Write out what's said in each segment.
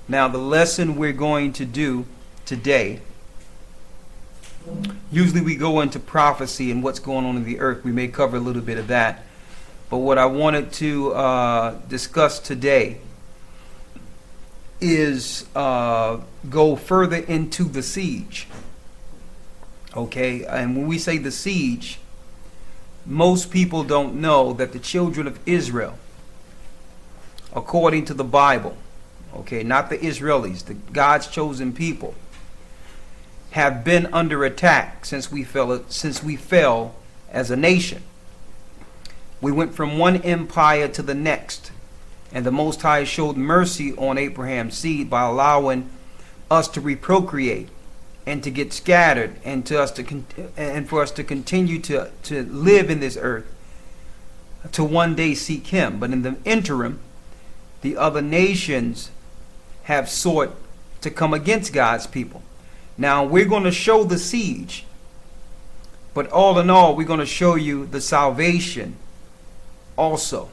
Now, the lesson we're going to do today, usually we go into prophecy and what's going on in the earth. We may cover a little bit of that. But what I wanted to discuss today is go further into the siege. Okay, and when we say the siege, most people don't know that the children of Israel, according to the Bible, okay, not the Israelis, the God's chosen people, have been under attack since we fell as a nation. We went from one empire to the next, and the Most High showed mercy on Abraham's seed by allowing us to reprocreate and to get scattered, and for us to continue to live in this earth, to one day seek Him. But in the interim, the other nations have sought to come against God's people. Now we're going to show the siege, but all in all, we're going to show you the salvation also.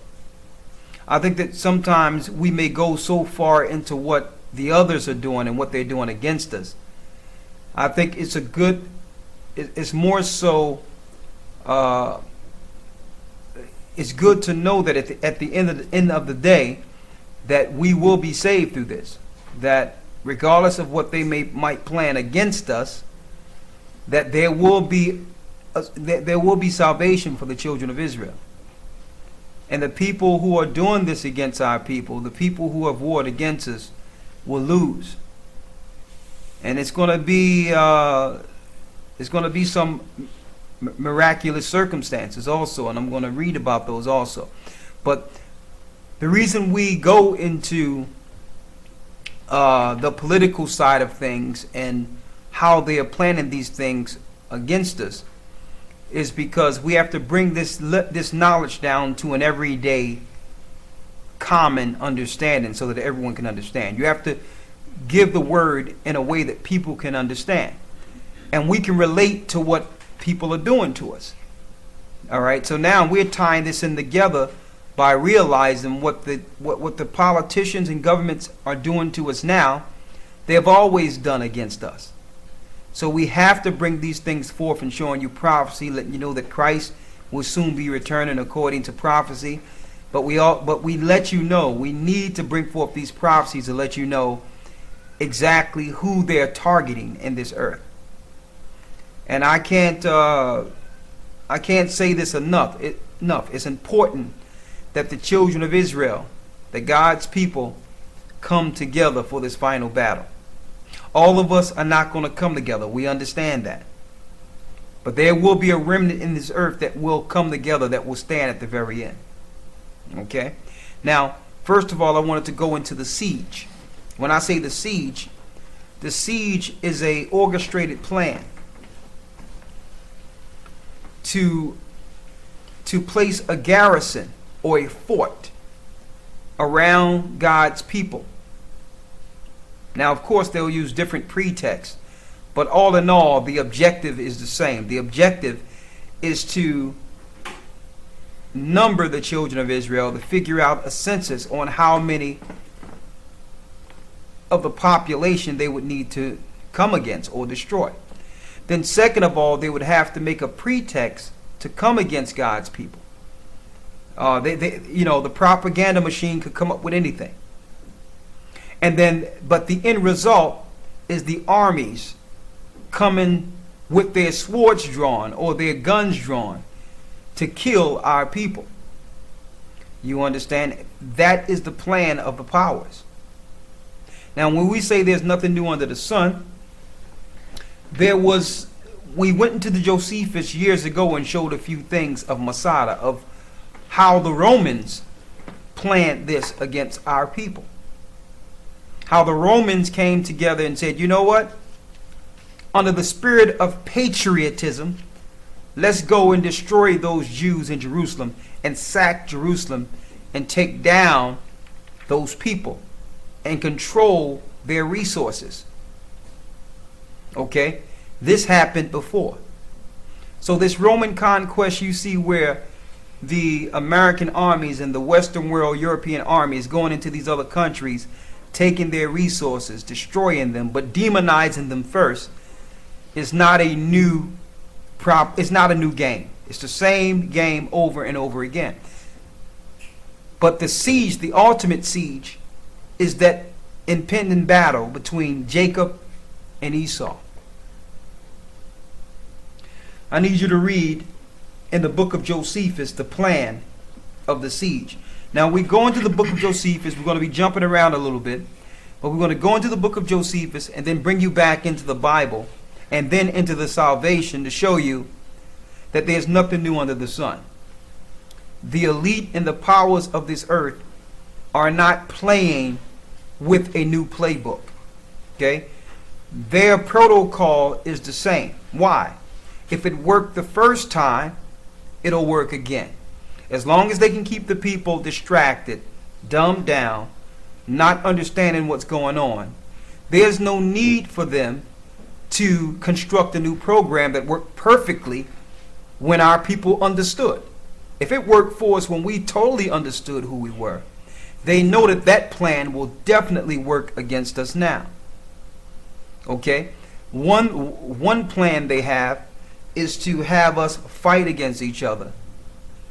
I think that sometimes we may go so far into what the others are doing and what they're doing against us. I think it's more so, it's good to know that at the end of the day, that we will be saved through this. That regardless of what they might plan against us, that there will be salvation for the children of Israel. And the people who are doing this against our people, the people who have warred against us, will lose. And it's going to be some miraculous circumstances also, and I'm going to read about those also. But the reason we go into the political side of things and how they are planning these things against us is because we have to bring this knowledge down to an everyday common understanding so that everyone can understand. You have to give the word in a way that people can understand, and we can relate to what people are doing to us. All right, so now we're tying this in together by realizing what the politicians and governments are doing to us now, they have always done against us. So we have to bring these things forth and showing you prophecy, letting you know that Christ will soon be returning according to prophecy. But we let you know, we need to bring forth these prophecies to let you know exactly who they're targeting in this earth. And I can't say this enough. It's important that the children of Israel, that God's people, come together for this final battle. All of us are not going to come together. We understand that. But there will be a remnant in this earth that will come together, that will stand at the very end. Okay? Now, first of all, I wanted to go into the siege. When I say the siege is a orchestrated plan to place a garrison or a fort around God's people. Now, of course, they'll use different pretexts, but all in all, the objective is the same. The objective is to number the children of Israel, to figure out a census on how many of the population they would need to come against or destroy. Then second of all, they would have to make a pretext to come against God's people. The propaganda machine could come up with anything. And then, but the end result is the armies coming with their swords drawn or their guns drawn to kill our people. You understand? That is the plan of the powers. Now, when we say there's nothing new under the sun, we went into the Josephus years ago and showed a few things of Masada, of how the Romans planned this against our people. How the Romans came together and said, you know what? Under the spirit of patriotism, let's go and destroy those Jews in Jerusalem and sack Jerusalem and take down those people and control their resources. Okay? This happened before. So this Roman conquest you see where the American armies and the Western world European armies going into these other countries taking their resources, destroying them, but demonizing them first is not a new it's not a new game. It's the same game over and over again. But the siege, the ultimate siege, is that impending battle between Jacob and Esau. I need you to read in the book of Josephus the plan of the siege. Now we go into the book of Josephus. We're going to be jumping around a little bit, but we're going to go into the book of Josephus and then bring you back into the Bible and then into the salvation to show you that there's nothing new under the sun. The elite and the powers of this earth are not playing with a new playbook. Okay? Their protocol is the same. Why? If it worked the first time, it'll work again. As long as they can keep the people distracted, dumbed down, not understanding what's going on, there's no need for them to construct a new program that worked perfectly when our people understood. If it worked for us when we totally understood who we were, they know that that plan will definitely work against us now. Okay? One plan they have is to have us fight against each other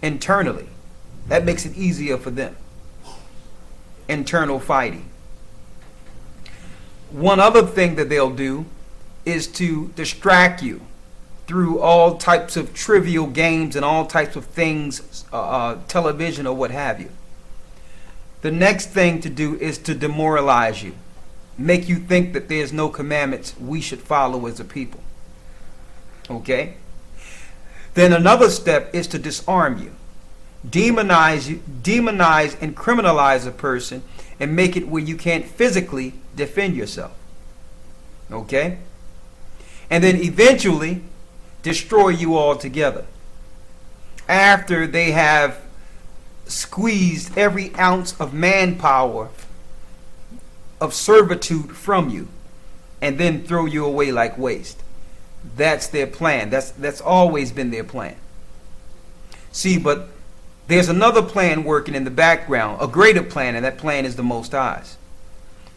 internally. That makes it easier for them. Internal fighting. One other thing that they'll do is to distract you through all types of trivial games and all types of things, television or what have you. The next thing to do is to demoralize you, make you think that there's no commandments we should follow as a people. Okay? Then another step is to disarm you, demonize and criminalize a person and make it where you can't physically defend yourself. Okay? And then eventually destroy you altogether after they have squeezed every ounce of manpower of servitude from you and then throw you away like waste. That's their plan. That's always been their plan. See, but there's another plan working in the background, a greater plan, and that plan is the Most High's.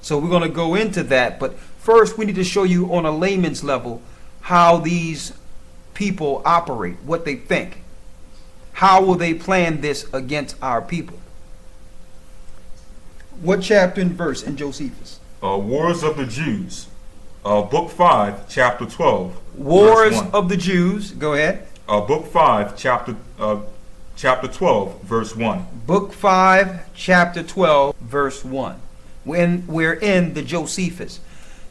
So we're going to go into that, but first we need to show you on a layman's level how these people operate, what they think. How will they plan this against our people? What chapter and verse in Josephus? Wars of the Jews. Book 5, chapter 12. Wars of the Jews. Go ahead. Book 5, chapter 12, verse 1. Book 5, chapter 12, verse 1. When we're in the Josephus.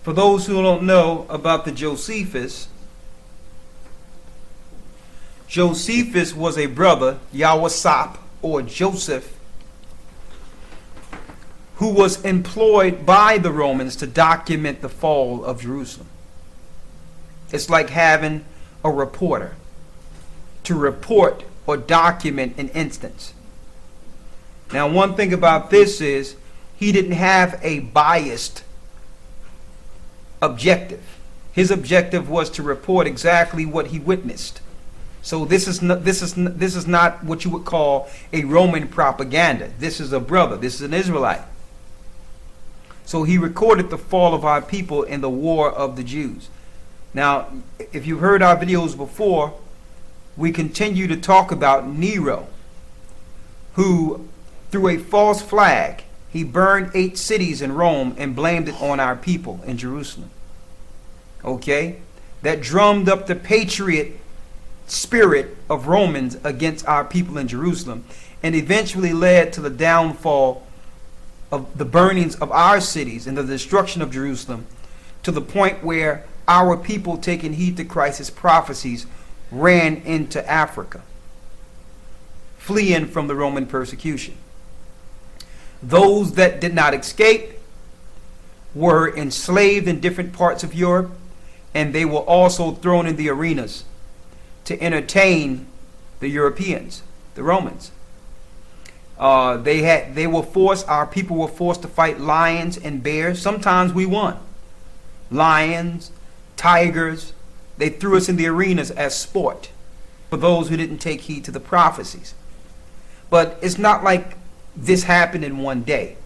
For those who don't know about the Josephus, Josephus was a brother, Yahweh or Joseph, who was employed by the Romans to document the fall of Jerusalem. It's like having a reporter to report or document an instance. Now, one thing about this is he didn't have a biased objective. His objective was to report exactly what he witnessed. So this is not what you would call a Roman propaganda. This is a brother. This is an Israelite. So he recorded the fall of our people in the war of the Jews. Now, if you've heard our videos before, we continue to talk about Nero, who, through a false flag, he burned 8 cities in Rome and blamed it on our people in Jerusalem. Okay? That drummed up the patriot spirit of Romans against our people in Jerusalem and eventually led to the downfall of the burnings of our cities and the destruction of Jerusalem, to the point where our people, taking heed to Christ's prophecies, ran into Africa, fleeing from the Roman persecution. Those that did not escape were enslaved in different parts of Europe, and they were also thrown in the arenas to entertain the Europeans, the Romans. Our people were forced to fight lions and bears. Sometimes we won. Lions, tigers, they threw us in the arenas as sport for those who didn't take heed to the prophecies. But it's not like this happened in one day.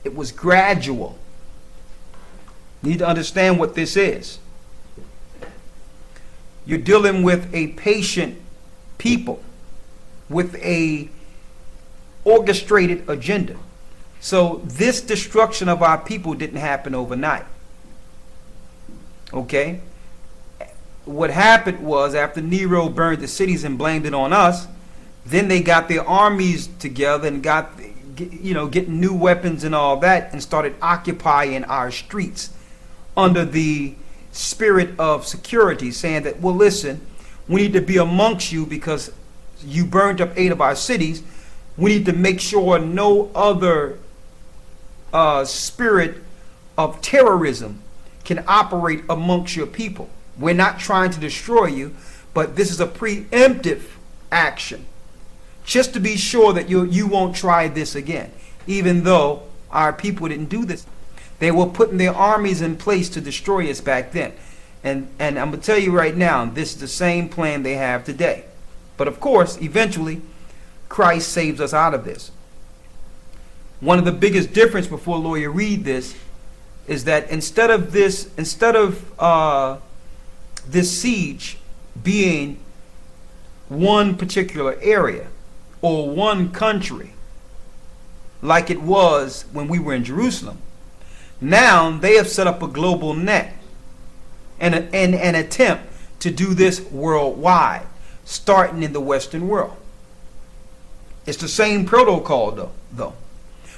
It was gradual. You need to understand what this is. You're dealing with a patient people with a orchestrated agenda. So this destruction of our people didn't happen overnight. Okay? What happened was, after Nero burned the cities and blamed it on us, then they got their armies together and got, getting new weapons and all that, and started occupying our streets under the spirit of security, saying that, well, listen, we need to be amongst you because you burned up 8 of our cities. We need to make sure no other spirit of terrorism can operate amongst your people. We're not trying to destroy you, but this is a preemptive action, just to be sure that you won't try this again, even though our people didn't do this. They were putting their armies in place to destroy us back then. And I'm going to tell you right now, this is the same plan they have today. But of course, eventually, Christ saves us out of this. One of the biggest difference, before lawyer read this, is that instead of this siege being one particular area or one country, like it was when we were in Jerusalem, now they have set up a global net and an attempt to do this worldwide, starting in the Western world. It's the same protocol, though.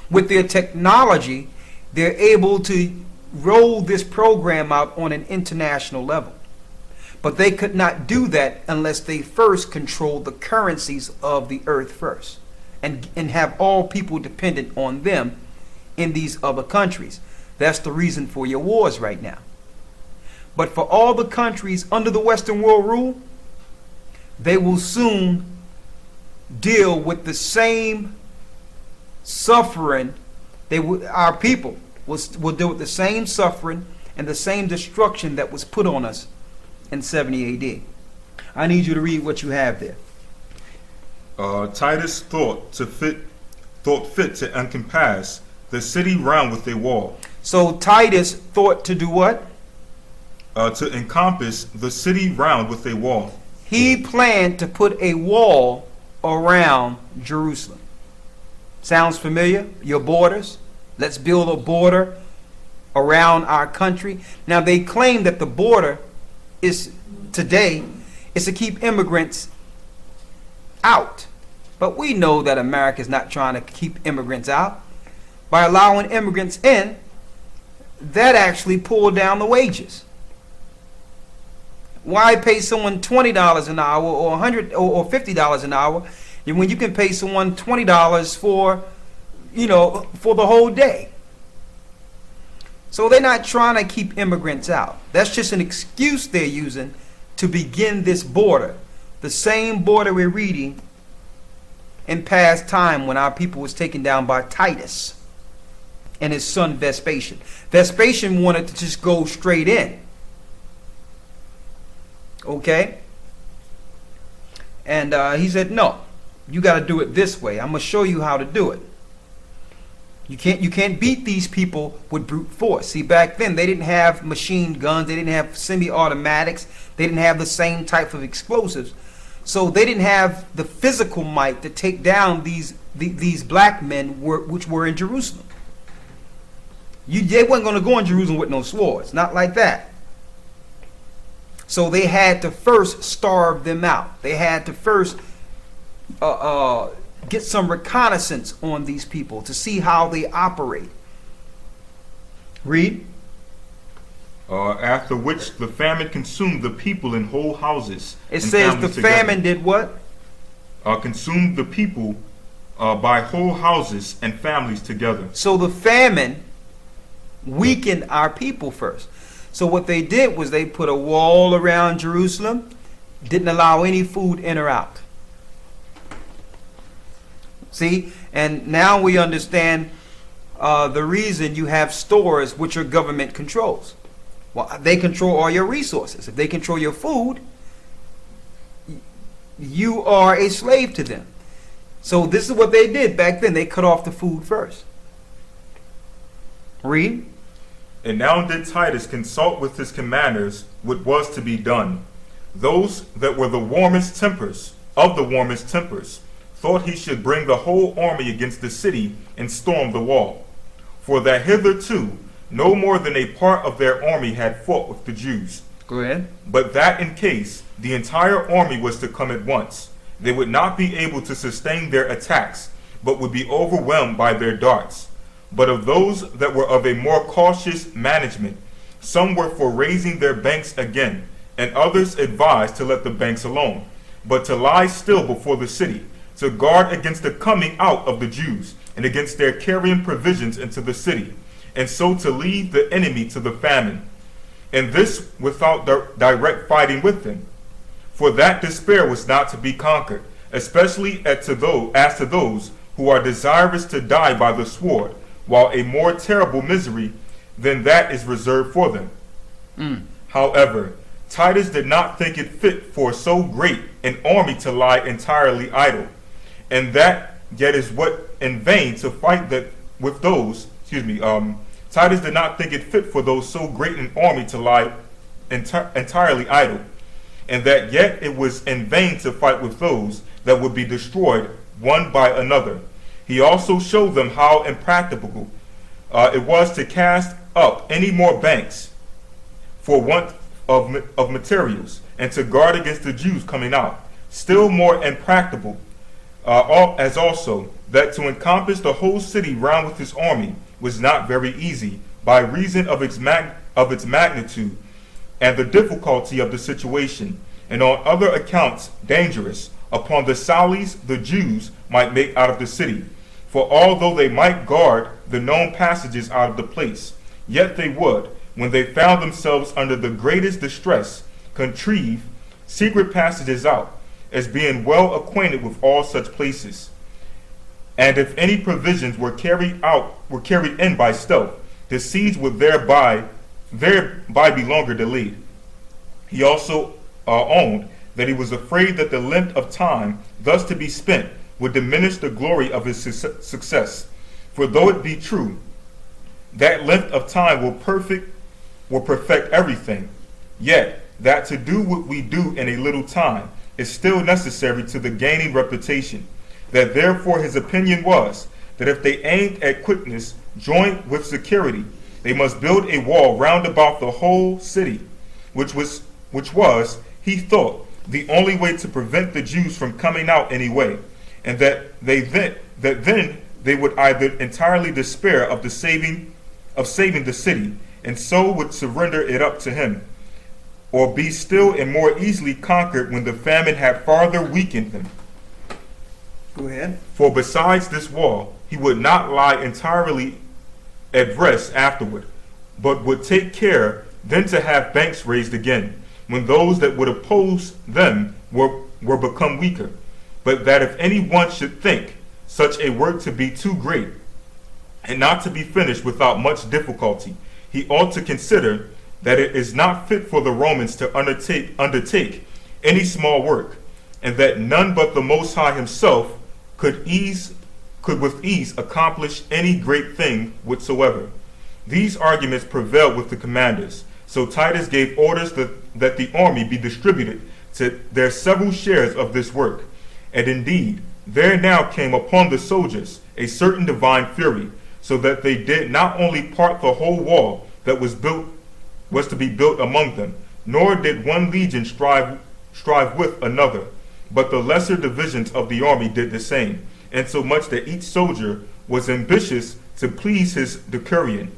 With their technology, they're able to roll this program out on an international level. But they could not do that unless they first controlled the currencies of the earth first, and have all people dependent on them in these other countries. That's the reason for your wars right now. But for all the countries under the Western world rule, they will soon deal with the same suffering. Our people will deal with the same suffering and the same destruction that was put on us in 70 AD. I need you to read what you have there. Titus thought fit to encompass the city round with a wall. So Titus thought to do what? To encompass the city round with a wall. He planned to put a wall around Jerusalem. Sounds familiar? Your borders? Let's build a border around our country. Now they claim that the border is to keep immigrants out. But we know that America is not trying to keep immigrants out. By allowing immigrants in, that actually pulled down the wages. Why pay someone $20 an hour or $100 or $50 an hour when you can pay someone $20 for the whole day? So they're not trying to keep immigrants out. That's just an excuse they're using to begin this border. The same border we're reading in past time when our people was taken down by Titus and his son Vespasian. Vespasian wanted to just go straight in. Okay? And he said, no, you got to do it this way. I'm going to show you how to do it. You can't beat these people with brute force. See, back then they didn't have machine guns, they didn't have semi-automatics, they didn't have the same type of explosives. So they didn't have the physical might to take down these black men which were in Jerusalem. They weren't going to go in Jerusalem with no swords, not like that. So they had to first starve them out. They had to first get some reconnaissance on these people to see how they operate. Read. After which the famine consumed the people in whole houses. It says the famine did what? Consumed the people by whole houses and families together. So the famine weakened our people first. So what they did was they put a wall around Jerusalem, didn't allow any food in or out. See, and now we understand the reason you have stores which are government controls. Well, they control all your resources. If they control your food, you are a slave to them. So this is what they did back then. They cut off the food first. Read. And now did Titus consult with his commanders what was to be done. Those that were the warmest tempers, thought he should bring the whole army against the city and storm the wall. For that hitherto no more than a part of their army had fought with the Jews. Go ahead. But that in case the entire army was to come at once, they would not be able to sustain their attacks, but would be overwhelmed by their darts. But of those that were of a more cautious management, some were for raising their banks again, and others advised to let the banks alone, but to lie still before the city, to guard against the coming out of the Jews, and against their carrying provisions into the city, and so to leave the enemy to the famine. And this without direct fighting with them. For that despair was not to be conquered, especially as to those who are desirous to die by the sword, while a more terrible misery than that is reserved for them. However, Titus did not think it fit for so great an army to lie entirely idle, and that yet is what in vain to fight that with those, Titus did not think it fit for those so great an army to lie entirely idle, and that yet it was in vain to fight with those that would be destroyed one by another. He also showed them how impracticable it was to cast up any more banks for want of materials, and to guard against the Jews coming out. Still more impracticable, as also that to encompass the whole city round with his army was not very easy, by reason of its magnitude and the difficulty of the situation, and on other accounts dangerous, upon the sallies the Jews might make out of the city. For although they might guard the known passages out of the place, yet they would, when they found themselves under the greatest distress, contrive secret passages out, as being well acquainted with all such places. And if any provisions were carried in by stealth, the siege would thereby be longer delayed. He also owned that he was afraid that the length of time thus to be spent would diminish the glory of his success. For though it be true that length of time will perfect everything, yet that to do what we do in a little time is still necessary to the gaining reputation. That therefore his opinion was that if they aimed at quickness joined with security, they must build a wall round about the whole city, which was, he thought, the only way to prevent the Jews from coming out anyway, and that then they would either entirely despair of saving the city, and so would surrender it up to him, or be still and more easily conquered when the famine had farther weakened them. Go ahead. For besides this wall, he would not lie entirely at rest afterward, but would take care then to have banks raised again, when those that would oppose them were become weaker. But that if any one should think such a work to be too great, and not to be finished without much difficulty, he ought to consider that it is not fit for the Romans to undertake any small work, and that none but the Most High himself could with ease accomplish any great thing whatsoever. These arguments prevailed with the commanders. So Titus gave orders that the army be distributed to their several shares of this work. And indeed, there now came upon the soldiers a certain divine fury, so that they did not only part the whole wall that was to be built among them, nor did one legion strive with another, but the lesser divisions of the army did the same, insomuch that each soldier was ambitious to please his decurion,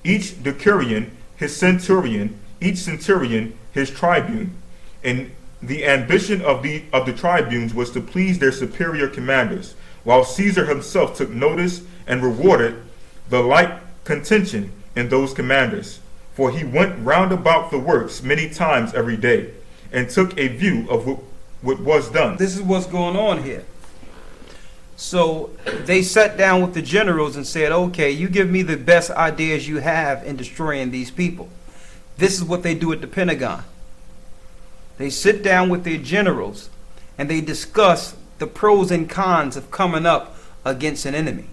each decurion his centurion, each centurion his tribune. And the ambition of the tribunes was to please their superior commanders, while Caesar himself took notice and rewarded the like contention in those commanders. For he went round about the works many times every day, and took a view of what was done. This is what's going on here. So they sat down with the generals and said, okay, you give me the best ideas you have in destroying these people. This is what they do at the Pentagon. They sit down with their generals and they discuss the pros and cons of coming up against an enemy.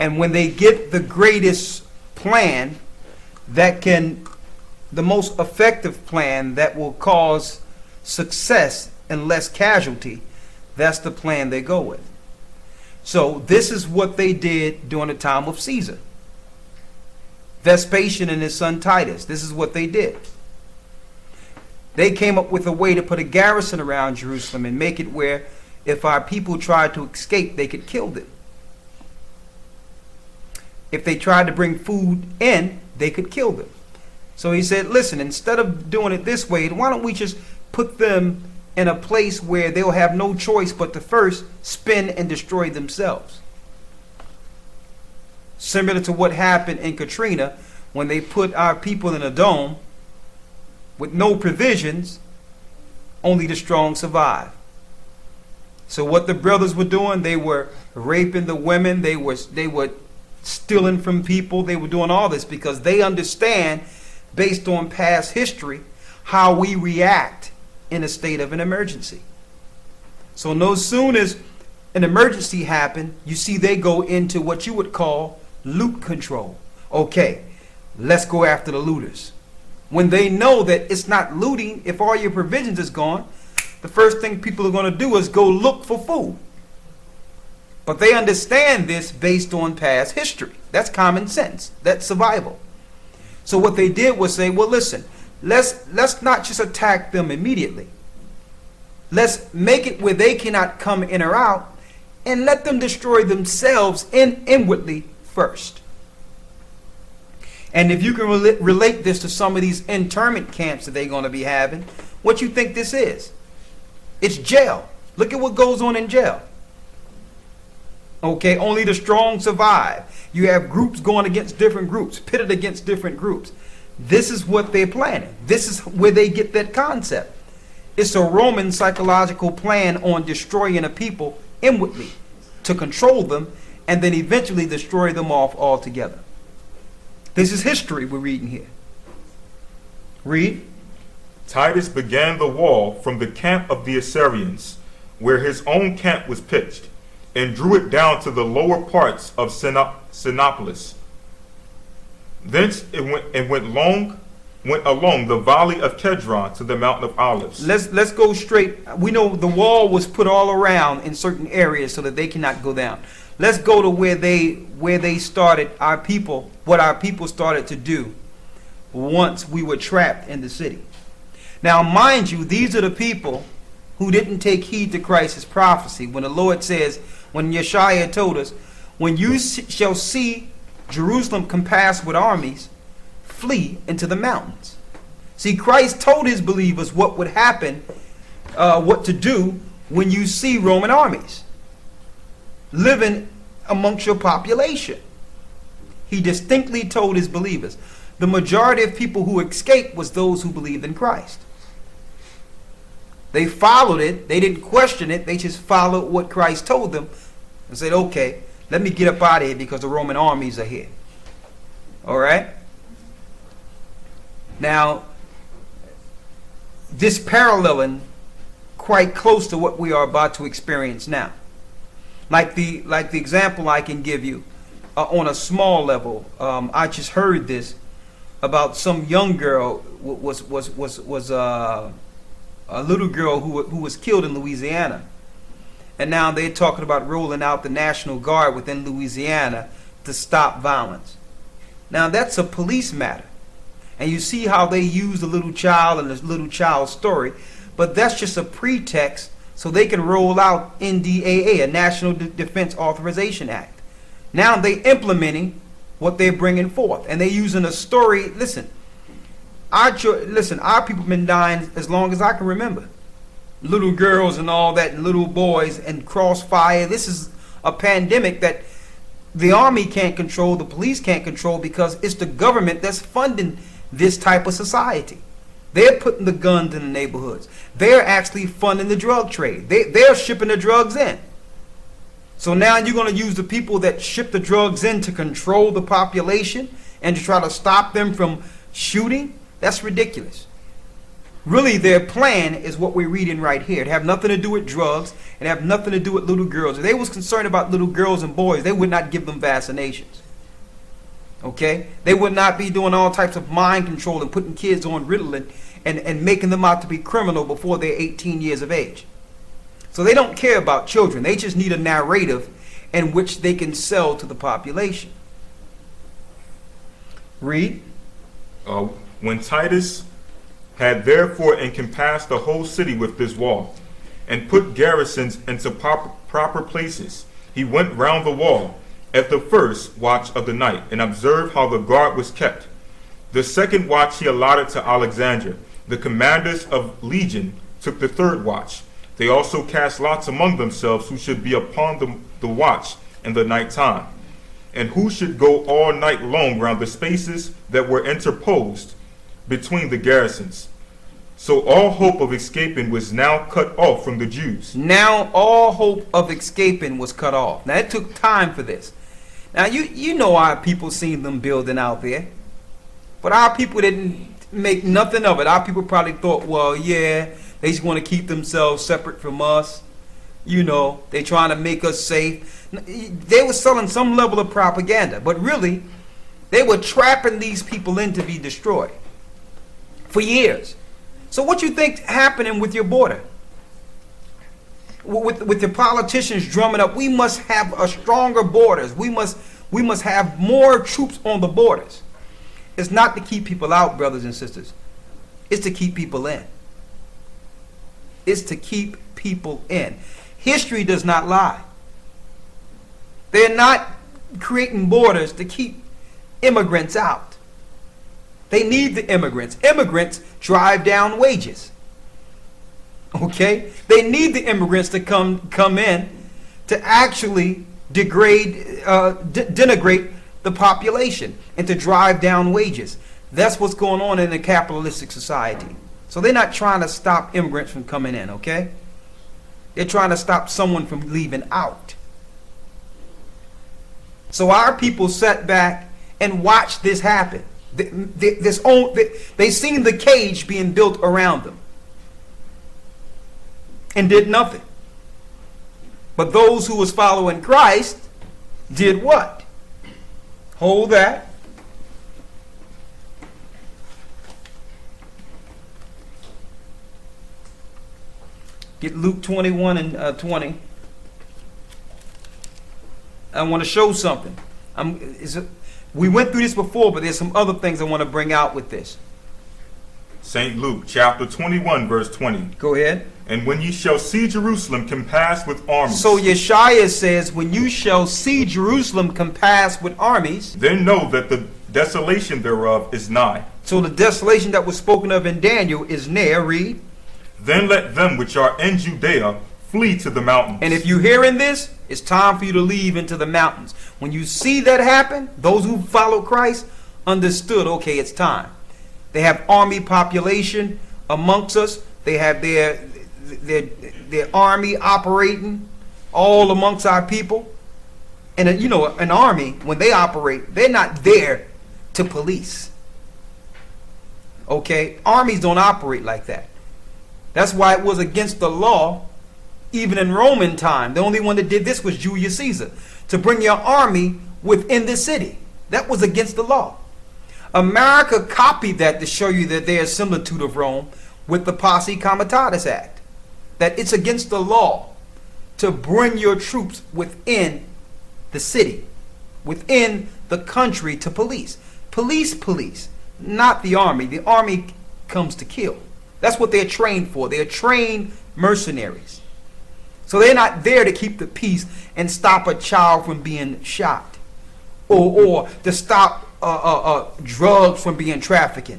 And when they get the greatest plan that can, the most effective plan that will cause success and less casualty, that's the plan they go with. So this is what they did during the time of Caesar. Vespasian and his son Titus, this is what they did. They came up with a way to put a garrison around Jerusalem and make it where if our people tried to escape, they could kill them. If they tried to bring food in, they could kill them. So he said, listen, instead of doing it this way, why don't we just put them in a place where they'll have no choice but to first spin and destroy themselves. Similar to what happened in Katrina when they put our people in a dome with no provisions, only the strong survive. So what the brothers were doing, they were raping the women, they were stealing from people, they were doing all this because they understand, based on past history, how we react in a state of an emergency. So no soon as an emergency happened, you see they go into what you would call loot control. Okay, let's go after the looters. When they know that it's not looting, if all your provisions is gone, the first thing people are going to do is go look for food. But they understand this based on past history. That's common sense. That's survival. So what they did was say, well, listen, let's not just attack them immediately. Let's make it where they cannot come in or out and let them destroy themselves inwardly first. And if you can relate this to some of these internment camps that they're going to be having, what you think this is? It's jail. Look at what goes on in jail. Okay, only the strong survive. You have groups going against different groups, pitted against different groups. This is what they're planning. This is where they get that concept. It's a Roman psychological plan on destroying a people inwardly to control them and then eventually destroy them off altogether. This is history we're reading here. Read. Titus began the wall from the camp of the Assyrians, where his own camp was pitched, and drew it down to the lower parts of Sinopolis. Thence it went along the valley of Kedron to the mountain of Olives. Let's go straight. We know the wall was put all around in certain areas so that they cannot go down. Let's go to where they started, what our people started to do once we were trapped in the city. Now, mind you, these are the people who didn't take heed to Christ's prophecy. When the Lord says, when Yeshua told us, when you shall see Jerusalem compassed with armies, flee into the mountains. See, Christ told his believers what would happen, what to do when you see Roman armies living amongst your population. He distinctly told his believers. The majority of people who escaped was those who believed in Christ. They followed it. They didn't question it. They just followed what Christ told them and said, okay, let me get up out of here because the Roman armies are here. All right? Now, this paralleling quite close to what we are about to experience now. Like the example I can give you on a small level. I just heard this about some young girl was a little girl who was killed in Louisiana, and now they're talking about rolling out the National Guard within Louisiana to stop violence. Now that's a police matter, and you see how they use the little child and the little child's story, but that's just a pretext so they can roll out NDAA, a National Defense Authorization Act. Now they're implementing what they're bringing forth, and they're using a story. Listen, our people been dying as long as I can remember. Little girls and all that, and little boys and crossfire. This is a pandemic that the army can't control, the police can't control, because it's the government that's funding this type of society. They're putting the guns in the neighborhoods. They're actually funding the drug trade. They're shipping the drugs in. So now you're going to use the people that ship the drugs in to control the population and to try to stop them from shooting? That's ridiculous. Really, their plan is what we're reading right here. It have nothing to do with drugs and have nothing to do with little girls. If they was concerned about little girls and boys, they would not give them vaccinations. Okay? They would not be doing all types of mind control and putting kids on Ritalin and making them out to be criminal before they're 18 years of age. So they don't care about children. They just need a narrative in which they can sell to the population. Read. When Titus had therefore encompassed the whole city with this wall, and put garrisons into proper places, he went round the wall at the first watch of the night, and observed how the guard was kept. The second watch he allotted to Alexandria. The commanders of legion took the third watch. They also cast lots among themselves who should be upon the watch in the night time, and who should go all night long round the spaces that were interposed between the garrisons. So all hope of escaping was now cut off from the Jews. Now all hope of escaping was cut off. Now it took time for this. Now you know our people seen them building out there, but our people didn't make nothing of it. Our people probably thought, well, yeah, they just want to keep themselves separate from us. You know, they trying to make us safe. They were selling some level of propaganda, but really, they were trapping these people in to be destroyed for years. So what you think happening with your border? With the politicians drumming up, we must have a stronger borders. We must have more troops on the borders. It's not to keep people out, brothers and sisters. It's to keep people in. It's to keep people in. History does not lie. They're not creating borders to keep immigrants out. They need the immigrants. Immigrants drive down wages. Okay? They need the immigrants to come in to actually denigrate the population and to drive down wages. That's what's going on in a capitalistic society. So they're not trying to stop immigrants from coming in, okay? They're trying to stop someone from leaving out. So our people sat back and watched this happen. They seen the cage being built around them and did nothing. But those who was following Christ did what? Hold that. Get Luke 21 and 20. I want to show something. We went through this before, but there's some other things I want to bring out with this. St. Luke chapter 21 verse 20. Go ahead. And when ye shall see Jerusalem compassed with armies. So Yeshaya says, when you shall see Jerusalem compassed with armies, then know that the desolation thereof is nigh. So the desolation that was spoken of in Daniel is near. Read. Then let them which are in Judea flee to the mountains. And if you're hearing this, it's time for you to leave into the mountains. When you see that happen, those who follow Christ understood, okay, it's time. They have army population amongst us. They have their army operating all amongst our people. And you know, an army, when they operate, they're not there to police. Okay? Armies don't operate like that. That's why it was against the law, even in Roman time. The only one that did this was Julius Caesar, to bring your army within the city. That was against the law. America copied that to show you that they are similitude of Rome with the Posse Comitatus Act. That it's against the law to bring your troops within the city, within the country to police. Police, not the army. The army comes to kill. That's what they're trained for. They're trained mercenaries. So they're not there to keep the peace and stop a child from being shot, or to stop drugs from being trafficked.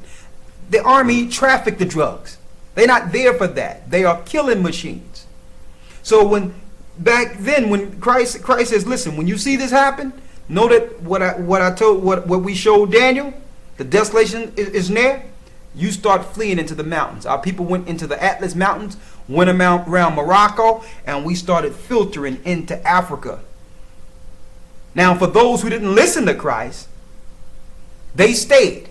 The army traffic the drugs. They're not there for that. They are killing machines. So when back then, when Christ says, listen, when you see this happen, know that what we showed Daniel, the desolation is near. You start fleeing into the mountains. Our people went into the Atlas Mountains, went around Morocco, and we started filtering into Africa. Now, for those who didn't listen to Christ, they stayed.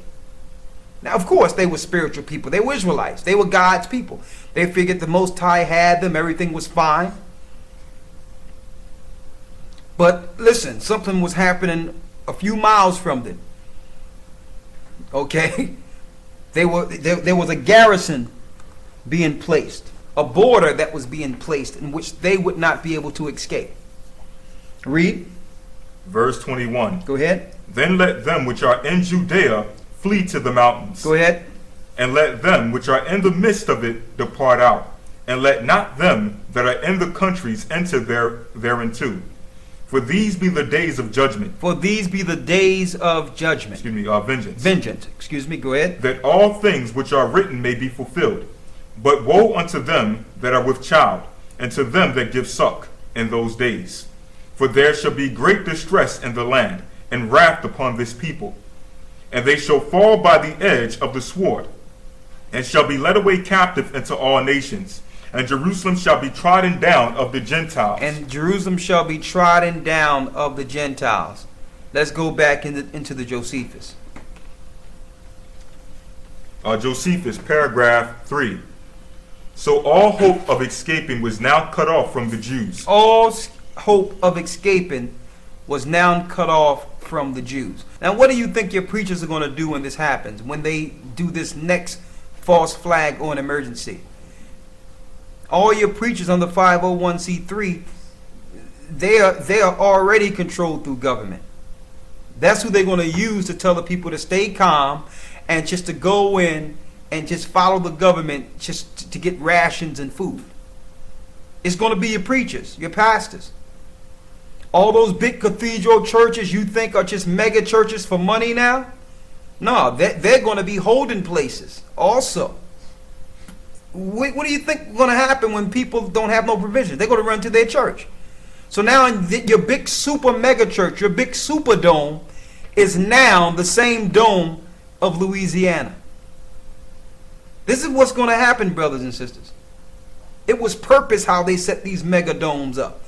Now, of course, they were spiritual people. They were Israelites. They were God's people. They figured the Most High had them. Everything was fine. But listen, something was happening a few miles from them. Okay? There was a garrison being placed, a border that was being placed in which they would not be able to escape. Read. Verse 21. Go ahead. Then let them which are in Judea flee to the mountains. Go ahead. And let them which are in the midst of it depart out. And let not them that are in the countries enter thereinto. For these be the days of judgment. For these be the days of judgment. Vengeance. Vengeance. Go ahead. That all things which are written may be fulfilled. But woe unto them that are with child, and to them that give suck in those days. For there shall be great distress in the land, and wrath upon this people. And they shall fall by the edge of the sword, and shall be led away captive into all nations. And Jerusalem shall be trodden down of the Gentiles. And Jerusalem shall be trodden down of the Gentiles. Let's go back into the Josephus. Josephus, paragraph 3. So all hope of escaping was now cut off from the Jews. All hope of escaping was now cut off from the Jews. Now, what do you think your preachers are going to do when this happens? When they do this next false flag or an emergency? All your preachers on the 501c3, they are already controlled through government. That's who they're going to use to tell the people to stay calm and just to go in and just follow the government just to get rations and food. It's going to be your preachers, your pastors. All those big cathedral churches you think are just mega churches for money now? No, they're going to be holding places also. What do you think is going to happen when people don't have no provision? They're going to run to their church. So now your big super mega church, your big super dome, is now the same dome of Louisiana. This is what's going to happen, brothers and sisters. It was purpose how they set these mega domes up.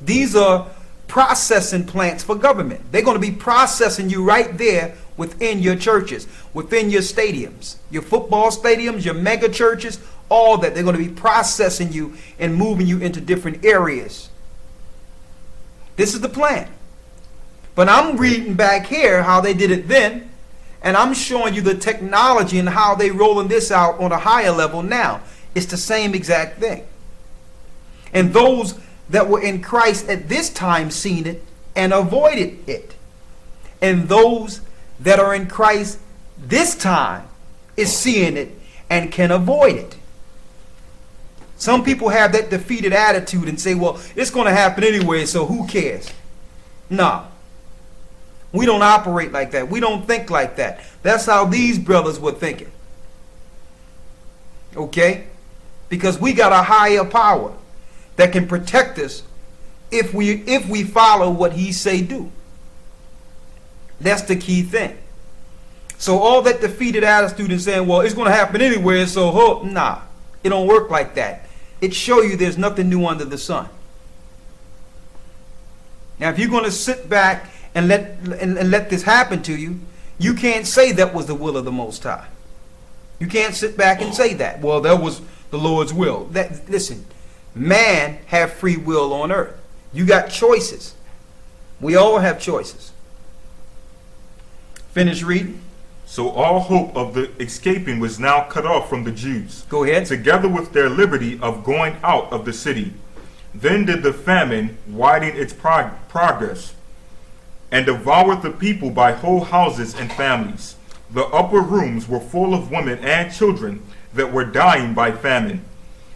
These are processing plants for government. They're going to be processing you right there within your churches, within your stadiums, your football stadiums, your mega churches, all that. They're going to be processing you and moving you into different areas. This is the plan. But I'm reading back here how they did it then, and I'm showing you the technology and how they rolling this out on a higher level now. It's the same exact thing. And those that were in Christ at this time seen it and avoided it. And those that are in Christ this time is seeing it and can avoid it. Some people have that defeated attitude and say, well, it's going to happen anyway, so who cares? No. We don't operate like that. We don't think like that. That's how these brothers were thinking. Okay? Because we got a higher power that can protect us if we follow what he say do. That's the key thing. So all that defeated attitude and saying, well, it's going to happen anyway, so nah, it don't work like that. It show you there's nothing new under the sun. Now, if you're going to sit back and let this happen to you, you can't say that was the will of the Most High. You can't sit back and say that. Well, that was the Lord's will. Listen, man have free will on earth. You got choices. We all have choices. Finish reading. So all hope of the escaping was now cut off from the Jews. Go ahead. Together with their liberty of going out of the city. Then did the famine widen its progress, and devoured the people by whole houses and families. The upper rooms were full of women and children that were dying by famine,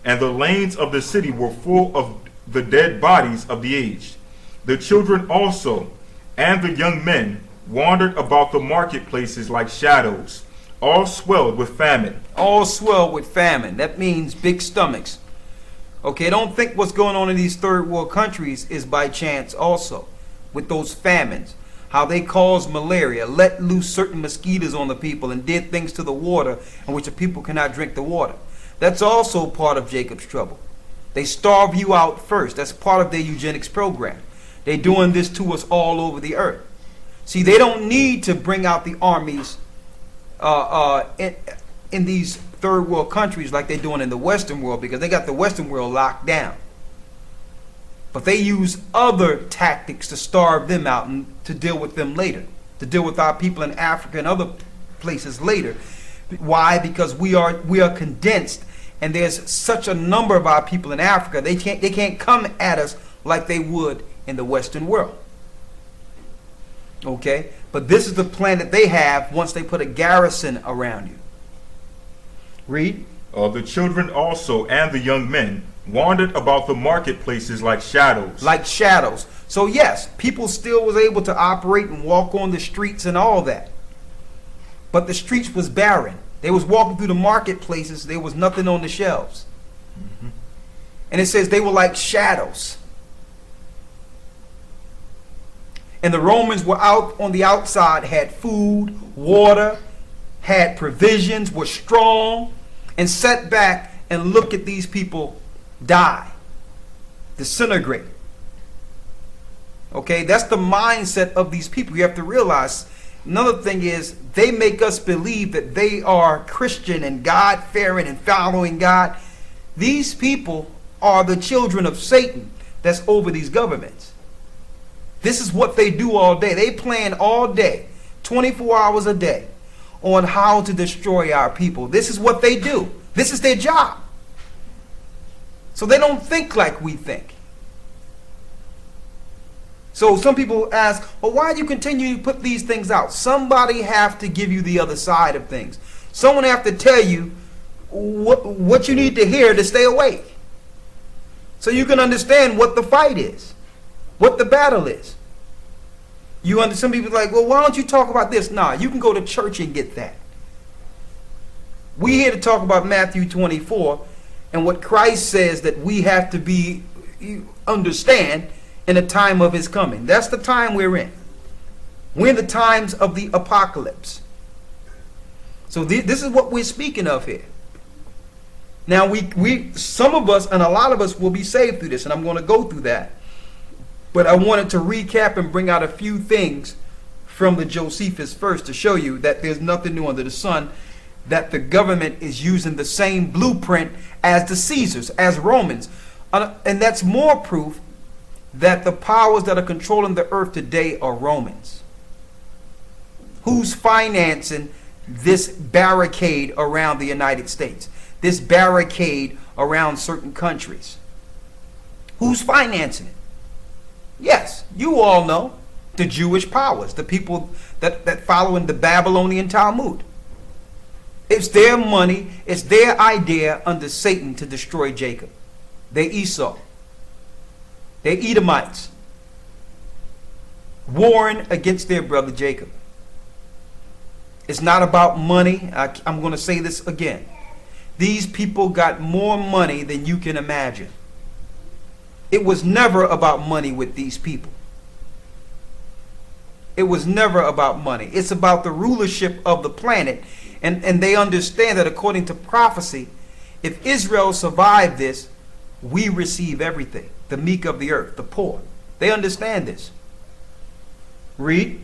and the lanes of the city were full of the dead bodies of the aged. The children also, and the young men, wandered about the marketplaces like shadows, all swelled with famine. All swelled with famine. That means big stomachs. Okay, don't think what's going on in these third world countries is by chance also. With those famines, how they caused malaria, let loose certain mosquitoes on the people and did things to the water in which the people cannot drink the water. That's also part of Jacob's trouble. They starve you out first. That's part of their eugenics program. They're doing this to us all over the earth. See, they don't need to bring out the armies in these third world countries like they're doing in the Western world, because they got the Western world locked down. But they use other tactics to starve them out and to deal with them later, to deal with our people in Africa and other marketplaces later. Why? Because we are condensed, and there's such a number of our people in Africa. They can't come at us like they would in the Western world. Okay? But this is the plan that they have once they put a garrison around you. Read. The children also and the young men wandered about the marketplaces like shadows. Like shadows. So yes, people still was able to operate and walk on the streets and all that. But the streets was barren. They was walking through the marketplaces. There was nothing on the shelves. Mhm. And it says they were like shadows. And the Romans were out on the outside, had food, water, had provisions, were strong, and sat back and look at these people die, disintegrate. Okay, that's the mindset of these people. You have to realize, another thing is, they make us believe that they are Christian and God-fearing and following God. These people are the children of Satan that's over these governments. This is what they do all day. They plan all day, 24 hours a day, on how to destroy our people. This is what they do. This is their job. So they don't think like we think. So some people ask, well, why do you continue to put these things out? Somebody have to give you the other side of things. Someone have to tell you what you need to hear to stay awake. So you can understand what the fight is, what the battle is. Some people are like, well, why don't you talk about this? Nah, you can go to church and get that. We're here to talk about Matthew 24 and what Christ says that we have to understand in the time of his coming. That's the time we're in. We're in the times of the apocalypse. So this is what we're speaking of here. Now some of us and a lot of us will be saved through this, and I'm going to go through that. But I wanted to recap and bring out a few things from the Josephus first to show you that there's nothing new under the sun, that the government is using the same blueprint as the Caesars, as Romans. And that's more proof that the powers that are controlling the earth today are Romans. Who's financing this barricade around the United States? This barricade around certain countries? Who's financing it? Yes, you all know the Jewish powers, the people that follow in the Babylonian Talmud. It's their money, it's their idea under Satan to destroy Jacob. They're Esau. They're Edomites, warring against their brother Jacob. It's not about money. I'm going to say this again. These people got more money than you can imagine. It was never about money with these people. It was never about money. It's about the rulership of the planet. And they understand that according to prophecy, if Israel survived this, we receive everything. The meek of the earth, the poor. They understand this. Read.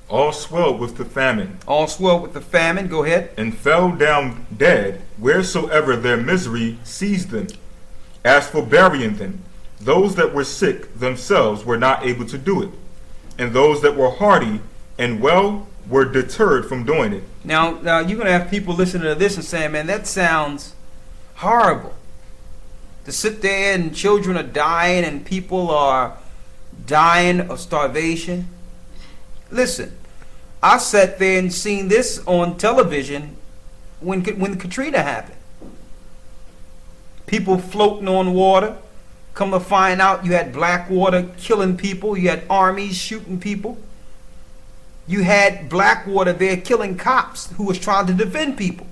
All swelled with the famine. All swelled with the famine. Go ahead. And fell down dead wheresoever their misery seized them. As for burying them, those that were sick themselves were not able to do it. And those that were hardy and well were deterred from doing it. Now you're going to have people listening to this and saying, man, that sounds horrible. To sit there and children are dying and people are dying of starvation. Listen, I sat there and seen this on television when Katrina happened. People floating on water. Come to find out, you had black water killing people. You had armies shooting people. You had black water there killing cops who was trying to defend people.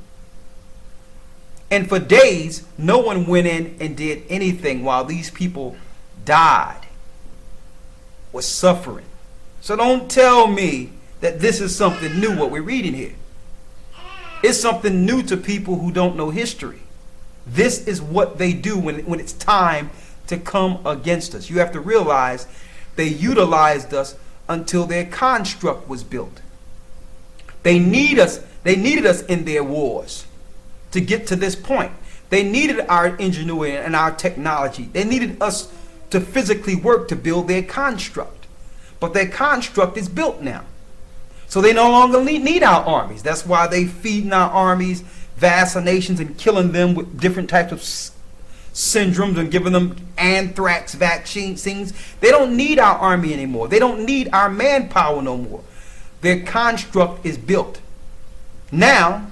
And for days, no one went in and did anything while these people died, was suffering. So don't tell me that this is something new, what we're reading here. It's something new to people who don't know history. This is what they do when it's time to come against us. You have to realize they utilized us until their construct was built. They needed us in their wars to get to this point. They needed our ingenuity and our technology. They needed us to physically work to build their construct. But their construct is built now. So they no longer need our armies. That's why they feeding our armies vaccinations and killing them with different types of syndromes and giving them anthrax vaccines. They don't need our army anymore. They don't need our manpower no more. Their construct is built. Now,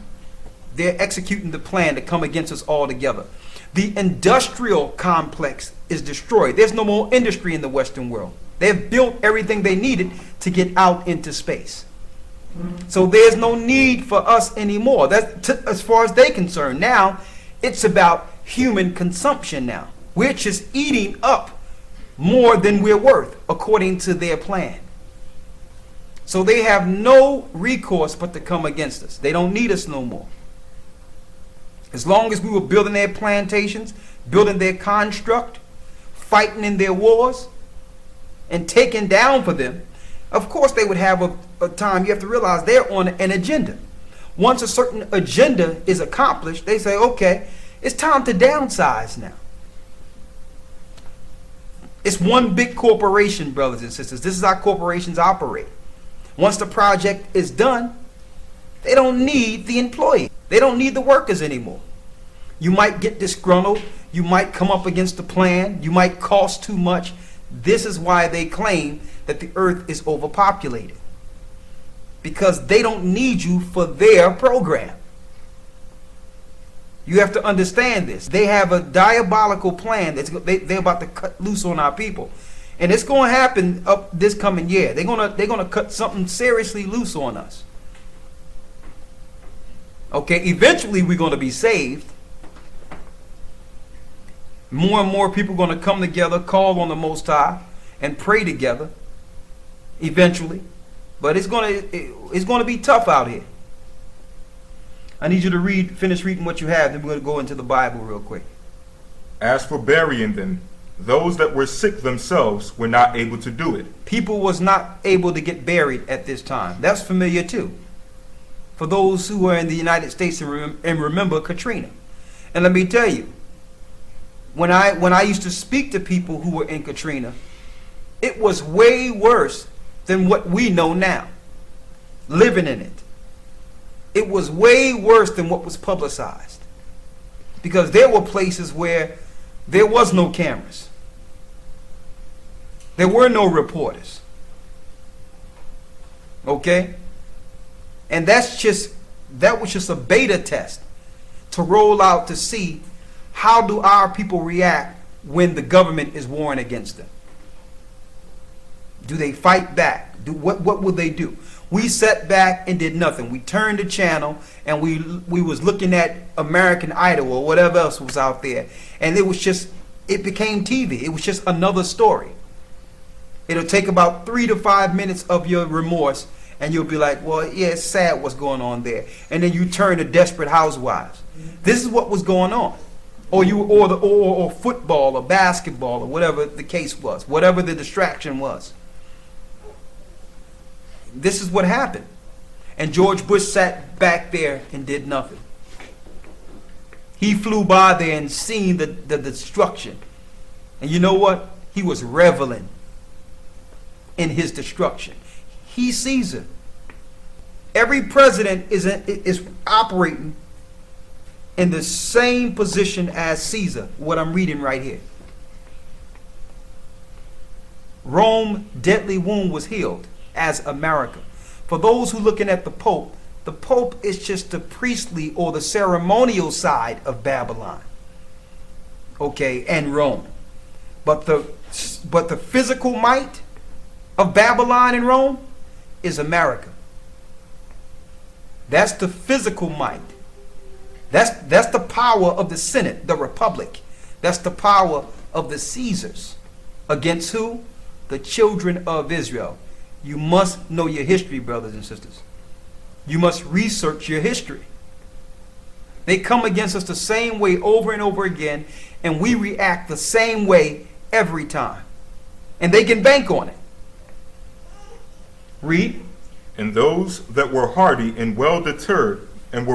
they're executing the plan to come against us all together. The industrial complex is destroyed. There's no more industry in the Western world. They've built everything they needed to get out into space. So there's no need for us anymore. That's as far as they're concerned. Now, it's about human consumption now. We're just eating up more than we're worth, according to their plan. So they have no recourse but to come against us. They don't need us no more. As long as we were building their plantations, building their construct, fighting in their wars, and taking down for them, of course they would have a time. You have to realize they're on an agenda. Once a certain agenda is accomplished, they say, okay, it's time to downsize now. It's one big corporation, brothers and sisters. This is how corporations operate. Once the project is done, they don't need the employee. They don't need the workers anymore. You might get disgruntled. You might come up against the plan. You might cost too much. This is why they claim that the earth is overpopulated. Because they don't need you for their program. You have to understand this. They have a diabolical plan they're about to cut loose on our people. And it's going to happen up this coming year. They're going to cut something seriously loose on us. Okay, eventually we're going to be saved. More and more people are going to come together, call on the Most High, and pray together. Eventually, but it's going to be tough out here. I need you to finish reading what you have. Then we're going to go into the Bible real quick. As for burying them, those that were sick themselves were not able to do it. People was not able to get buried at this time. That's familiar too. For those who are in the United States and remember Katrina. And let me tell you, when I used to speak to people who were in Katrina, it was way worse than what we know now, living in it. It was way worse than what was publicized. Because there were places where there was no cameras. There were no reporters. Okay? And that was just a beta test to roll out to see how do our people react when the government is warring against them. Do they fight back? What will they do? We sat back and did nothing. We turned the channel and we was looking at American Idol or whatever else was out there. And it became TV. It was just another story. It'll take about 3 to 5 minutes of your remorse and you'll be like, well, yeah, it's sad what's going on there. And then you turn to Desperate Housewives. This is what was going on. Or football or basketball or whatever the case was, whatever the distraction was. This is what happened. And George Bush sat back there and did nothing. He flew by there and seen the destruction. And you know what? He was reveling in his destruction. He's Caesar. Every president is operating in the same position as Caesar, what I'm reading right here. Rome's deadly wound was healed as America. For those who looking at the Pope is just the priestly or the ceremonial side of Babylon. Okay, and Rome. But the physical might of Babylon and Rome is America. That's the physical might. That's the power of the Senate, the Republic. That's the power of the Caesars. Against who? The children of Israel. You must know your history, brothers and sisters. You must research your history. They come against us the same way over and over again, and we react the same way every time. And they can bank on it. Read. And those that were hardy and were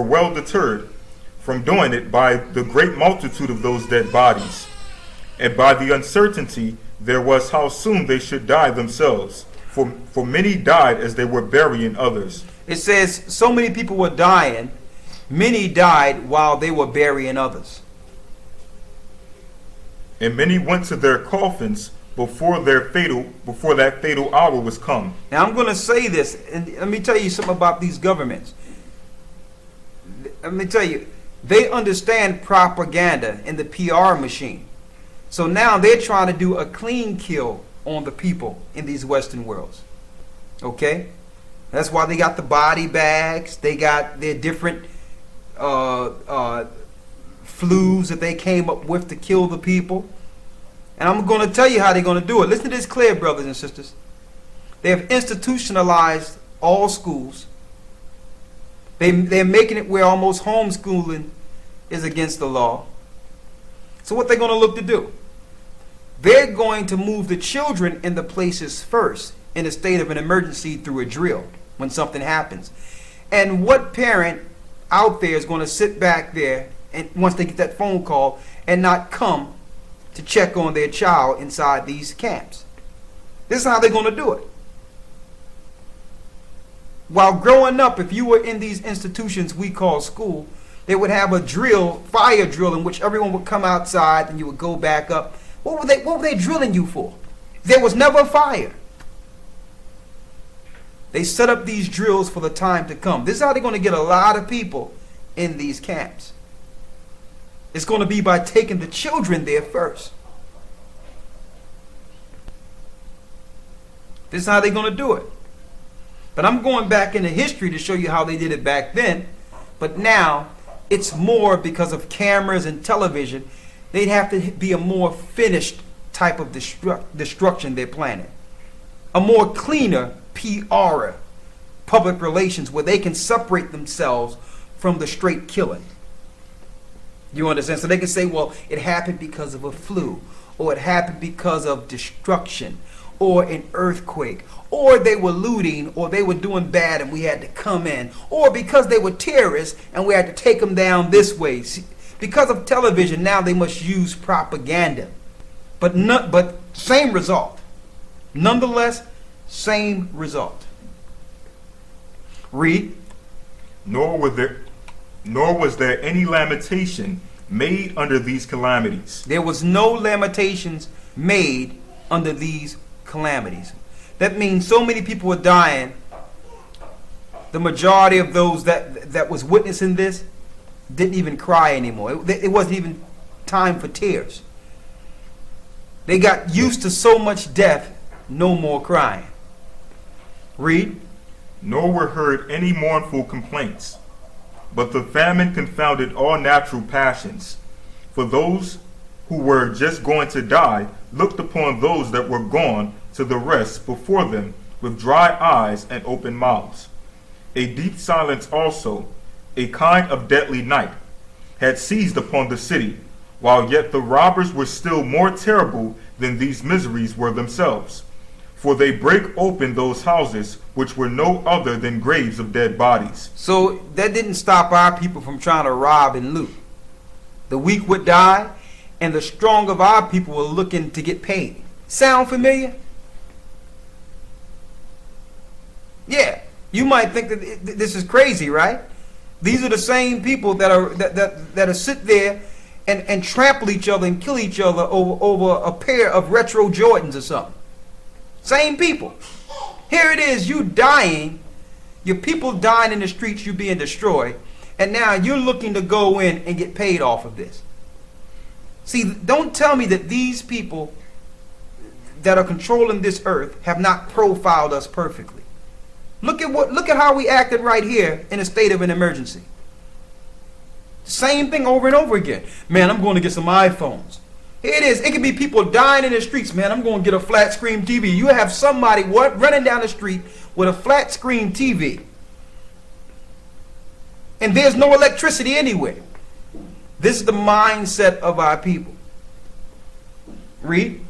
well deterred from doing it by the great multitude of those dead bodies, and by the uncertainty there was how soon they should die themselves, For many died as they were burying others. It says so many people were dying, many died while they were burying others. And many went to their coffins before that fatal hour was come. Now I'm going to say this, and let me tell you something about these governments. Let me tell you, they understand propaganda and the PR machine. So now they're trying to do a clean kill on the people in these Western worlds. Okay? That's why they got the body bags. They got their different flus that they came up with to kill the people. And I'm going to tell you how they're going to do it. Listen to this clear, brothers and sisters. They have institutionalized all schools. They're making it where almost homeschooling is against the law. So what they're going to look to do? They're going to move the children in the places first in a state of an emergency through a drill when something happens. And what parent out there is going to sit back there and once they get that phone call and not come to check on their child inside these camps? This is how they're going to do it. While growing up, if you were in these institutions we call school, they would have a drill, fire drill, in which everyone would come outside and you would go back up. What were they drilling you for? There was never a fire. They set up these drills for the time to come. This is how they're going to get a lot of people in these camps. It's going to be by taking the children there first. This is how they're going to do it. But I'm going back into history to show you how they did it back then. But now, it's more because of cameras and television. They'd have to be a more finished type of destruction they're planning. A more cleaner PR, public relations, where they can separate themselves from the straight killing. You understand? So they can say, well, it happened because of a flu, or it happened because of destruction, or an earthquake, or they were looting, or they were doing bad and we had to come in, or because they were terrorists and we had to take them down this way. See, because of television, now they must use propaganda. But same result. Nonetheless, same result. Read. Nor was there any lamentation made under these calamities. There was no lamentations made under these calamities. That means so many people were dying. The majority of those that was witnessing this didn't even cry anymore. It wasn't even time for tears. They got used to so much death, no more crying. Read. Nor were heard any mournful complaints, but the famine confounded all natural passions. For those who were just going to die looked upon those that were gone to the rest before them with dry eyes and open mouths. A deep silence also, a kind of deadly night, had seized upon the city, while yet the robbers were still more terrible than these miseries were themselves. For they break open those houses which were no other than graves of dead bodies. So that didn't stop our people from trying to rob and loot. The weak would die, and the strong of our people were looking to get paid. Sound familiar? Yeah, you might think that this is crazy, right? These are the same people that are sit there and trample each other and kill each other over a pair of retro Jordans or something. Same people. Here it is, you dying, your people dying in the streets, you being destroyed, and now you're looking to go in and get paid off of this. See, don't tell me that these people that are controlling this earth have not profiled us perfectly. Look at how we acted right here in a state of an emergency. Same thing over and over again. Man, I'm going to get some iPhones. Here it is. It could be people dying in the streets. Man, I'm going to get a flat screen TV. You have somebody running down the street with a flat screen TV. And there's no electricity anywhere. This is the mindset of our people. Read.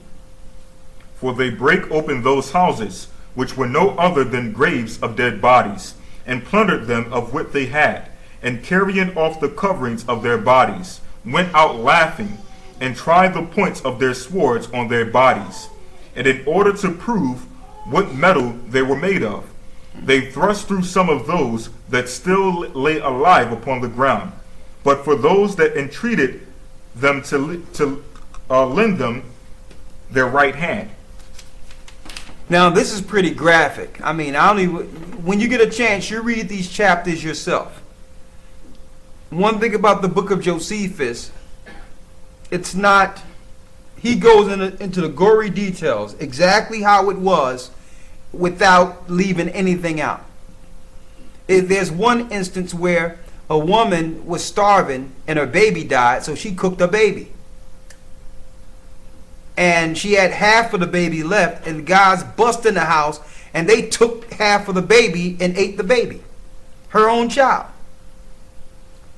For they break open those houses, which were no other than graves of dead bodies, and plundered them of what they had, and carrying off the coverings of their bodies, went out laughing, and tried the points of their swords on their bodies. And in order to prove what metal they were made of. They thrust through some of those that still lay alive upon the ground. But for those that entreated them to lend them their right hand. Now, this is pretty graphic. I mean, I don't even, when you get a chance, you read these chapters yourself. One thing about the book of Josephus, it's not, he goes into the gory details, exactly how it was, without leaving anything out. There's one instance where a woman was starving and her baby died, so she cooked her baby. And she had half of the baby left, and the guys bust in the house, and they took half of the baby and ate the baby, her own child.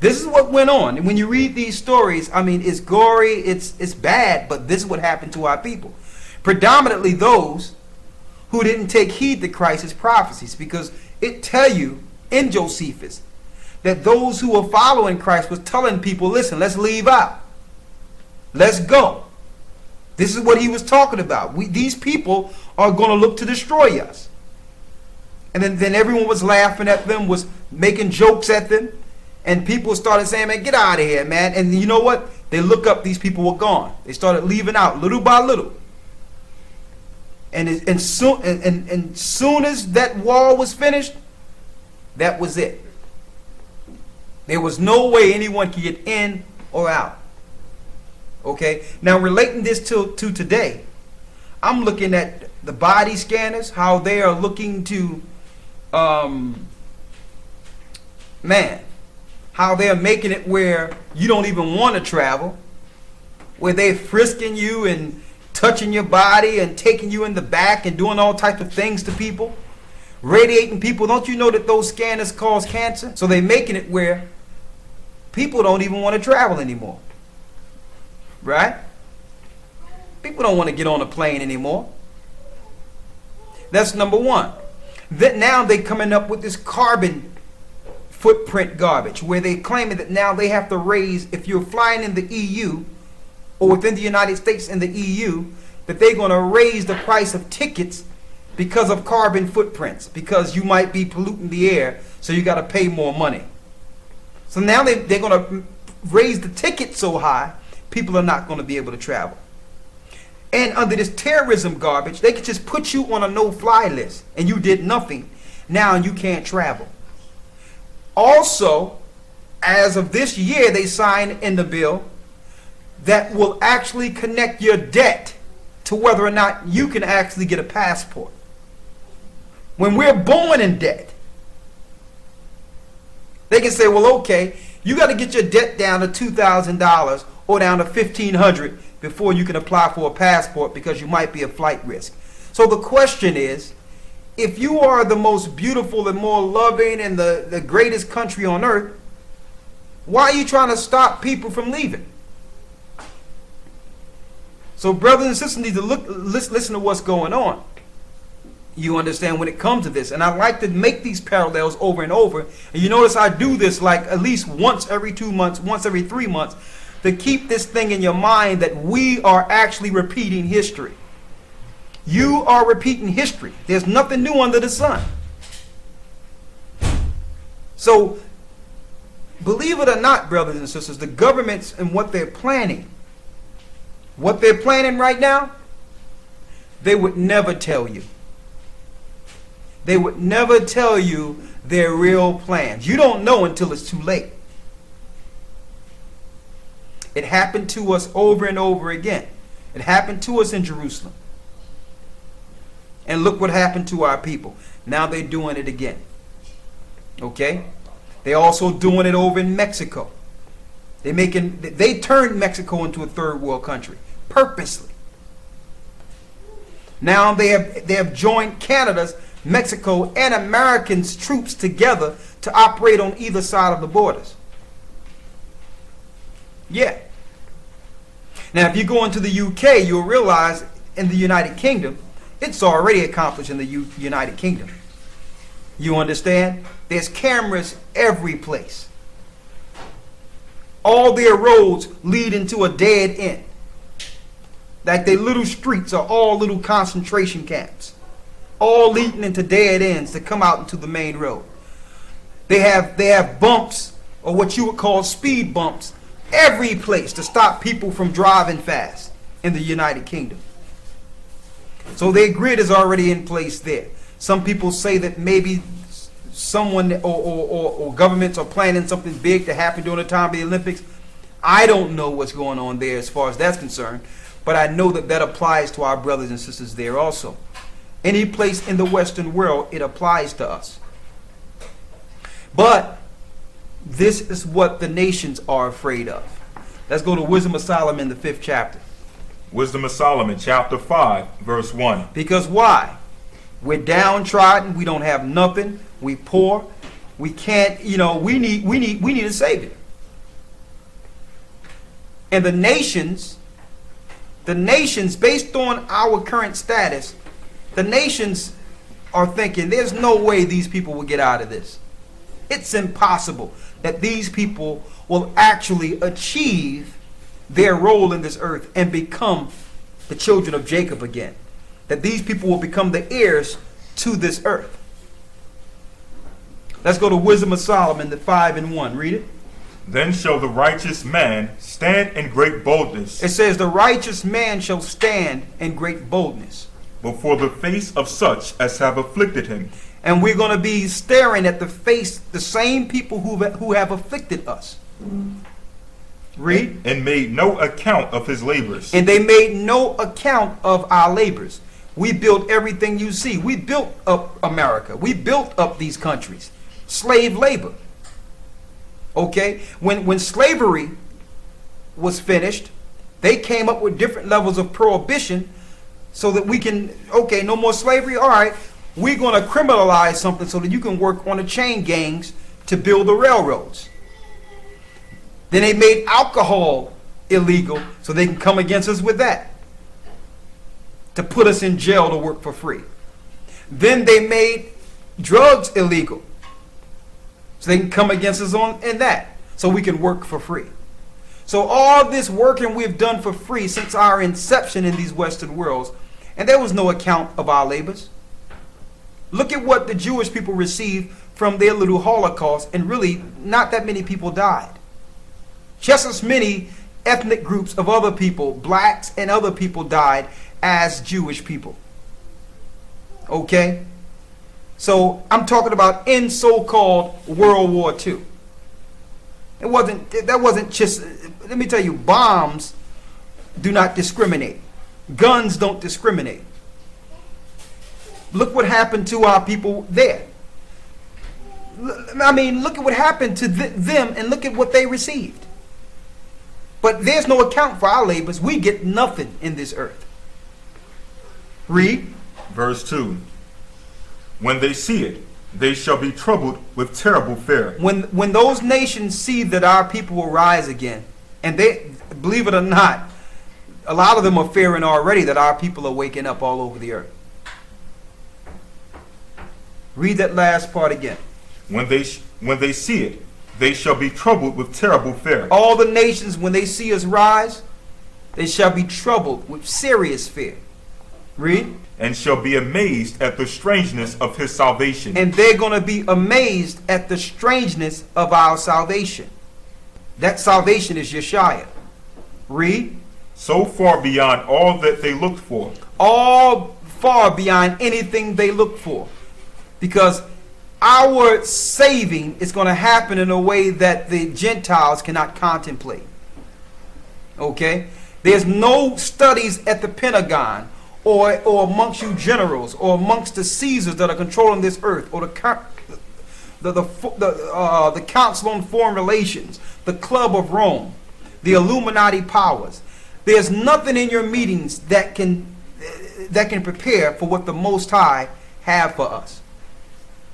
This is what went on. And when you read these stories, I mean, it's gory, it's bad, but this is what happened to our people. Predominantly those who didn't take heed to Christ's prophecies, because it tell you in Josephus that those who were following Christ was telling people, listen, let's leave out. Let's go. This is what he was talking about. These people are going to look to destroy us. And then everyone was laughing at them, was making jokes at them. And people started saying, man, get out of here, man. And you know what? They look up, these people were gone. They started leaving out little by little. And soon as that wall was finished, that was it. There was no way anyone could get in or out. Okay, now relating this to today, I'm looking at the body scanners, how they are looking to, how they're making it where you don't even want to travel, where they're frisking you and touching your body and taking you in the back and doing all types of things to people, radiating people. Don't you know that those scanners cause cancer? So they're making it where people don't even want to travel anymore. Right? People don't want to get on a plane anymore. That's number one. That now they're coming up with this carbon footprint garbage, where they claiming that now they have to raise, if you're flying in the EU or within the United States and the EU, that they're going to raise the price of tickets because of carbon footprints, because you might be polluting the air, so you got to pay more money. So now they're going to raise the ticket so high, people are not going to be able to travel. And under this terrorism garbage, they could just put you on a no-fly list and you did nothing. Now you can't travel. Also, as of this year, they signed in the bill that will actually connect your debt to whether or not you can actually get a passport. When we're born in debt, they can say, well, okay, you got to get your debt down to $2,000 or down to $1,500 before you can apply for a passport, because you might be a flight risk. So the question is, if you are the most beautiful and more loving and the greatest country on earth, why are you trying to stop people from leaving? So brothers and sisters need to listen to what's going on. You understand when it comes to this. And I like to make these parallels over and over. And you notice I do this like at least once every 2 months, once every 3 months, to keep this thing in your mind that we are actually repeating history. You are repeating history. There's nothing new under the sun. So, believe it or not, brothers and sisters, the governments and what they're planning right now, they would never tell you. They would never tell you their real plans. You don't know until it's too late. It happened to us over and over again. It happened to us in Jerusalem. And look what happened to our people. Now they're doing it again. Okay? They're also doing it over in Mexico. They turned Mexico into a third world country purposely. Now they have joined Canada's, Mexico, and Americans' troops together to operate on either side of the borders. Yeah. Now, if you go into the UK, you'll realize in the United Kingdom, it's already accomplished in the United Kingdom. You understand? There's cameras every place. All their roads lead into a dead end. Like their little streets are all little concentration camps. all leading into dead ends to come out into the main road. They have bumps, or what you would call speed bumps, every place to stop people from driving fast in the United Kingdom. So their grid is already in place there. Some people say that maybe someone or governments are planning something big to happen during the time of the Olympics. I don't know what's going on there as far as that's concerned, but I know that that applies to our brothers and sisters there also. Any place in the Western world, it applies to us. But this is what the nations are afraid of. Let's go to Wisdom of Solomon, the 5th chapter. Wisdom of Solomon, chapter 5, verse 1. Because why? We're downtrodden. We don't have nothing. We poor. We can't. We need a savior. And the nations, based on our current status, the nations are thinking there's no way these people will get out of this. It's impossible that these people will actually achieve their role in this earth and become the children of Jacob again. That these people will become the heirs to this earth. Let's go to Wisdom of Solomon, the 5 and 1. Read it. Then shall the righteous man stand in great boldness It says, the righteous man shall stand in great boldness. before the face of such as have afflicted him, And we're going to be staring at the face, the same people who have afflicted us. Read. and made no account of his labors. And they made no account of our labors. We built everything you see. We built up America. We built up these countries. Slave labor. Okay? When slavery was finished, they came up with different levels of prohibition so that we can, okay, no more slavery. All right, we're going to criminalize something so that you can work on the chain gangs to build the railroads. Then they made alcohol illegal so they can come against us with that, to put us in jail to work for free. Then they made drugs illegal so they can come against us in that, so we can work for free. So all this working we've done for free since our inception in these Western worlds, and there was no account of our labors. Look at what the Jewish people received from their little Holocaust, and really not that many people died. Just as many ethnic groups of other people, blacks and other people, died as Jewish people. Okay? So I'm talking about in so-called World War II. That wasn't just, let me tell you, bombs do not discriminate. Guns don't discriminate. Look what happened to our people there. I mean, look at what happened to them, and look at what they received. But there's no account for our labors. We get nothing in this earth. Read. Verse 2. When they see it, they shall be troubled with terrible fear. When those nations see that our people will rise again, and they, believe it or not, a lot of them are fearing already that our people are waking up all over the earth. Read that last part again. When they see it, they shall be troubled with terrible fear. All the nations, when they see us rise, they shall be troubled with serious fear. Read. And shall be amazed at the strangeness of his salvation. And they're going to be amazed at the strangeness of our salvation. That salvation is Yeshua. Read. So far beyond all that they looked for. All far beyond anything they looked for. Because our saving is going to happen in a way that the Gentiles cannot contemplate. Okay? There's no studies at the Pentagon or amongst you generals or amongst the Caesars that are controlling this earth, or the Council on Foreign Relations, the Club of Rome, the Illuminati powers. There's nothing in your meetings that can prepare for what the Most High have for us.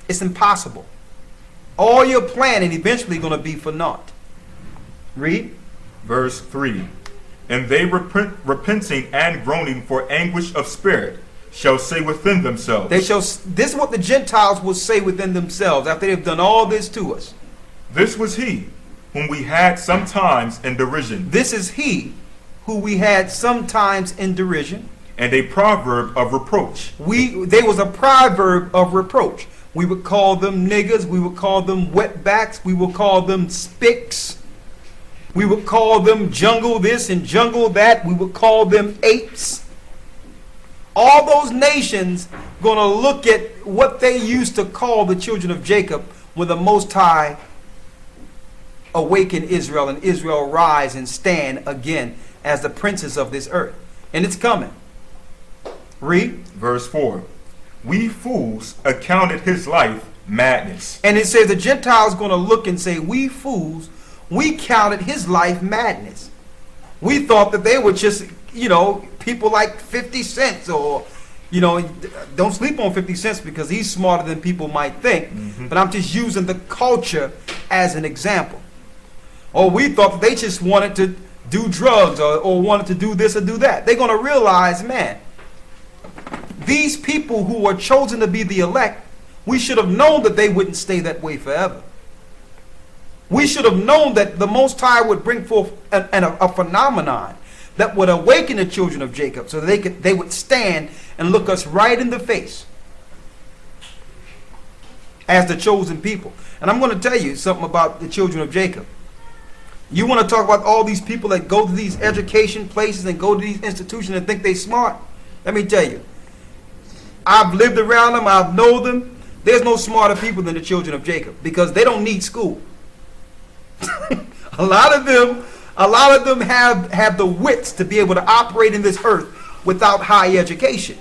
It's impossible. All your planning eventually going to be for naught. Read. Verse 3. And they repenting and groaning for anguish of spirit shall say within themselves. This is what the Gentiles will say within themselves after they've done all this to us. This was he whom we had sometimes in derision. This is he who we had sometimes in derision. and a proverb of reproach. There was a proverb of reproach. We would call them niggers. We would call them wetbacks. We would call them spicks. We would call them jungle this and jungle that. We would call them apes. All those nations going to look at what they used to call the children of Jacob when the Most High awaken Israel and Israel rise and stand again as the princes of this earth. And it's coming. Read. Verse 4. We fools accounted his life madness. And it says the Gentiles going to look and say, we fools, we counted his life madness. We thought that they were just, people like 50 cents or, don't sleep on 50 cents because he's smarter than people might think. But I'm just using the culture as an example. Or we thought that they just wanted to do drugs or wanted to do this or do that. They're going to realize, man, these people who are chosen to be the elect, we should have known that they wouldn't stay that way forever. We should have known that the Most High would bring forth a phenomenon that would awaken the children of Jacob so that they would stand and look us right in the face as the chosen people. And I'm going to tell you something about the children of Jacob. You want to talk about all these people that go to these education places and go to these institutions and think they smart? Let me tell you. I've lived around them. I've known them. There's no smarter people than the children of Jacob because they don't need school. A lot of them have the wits to be able to operate in this earth without high education.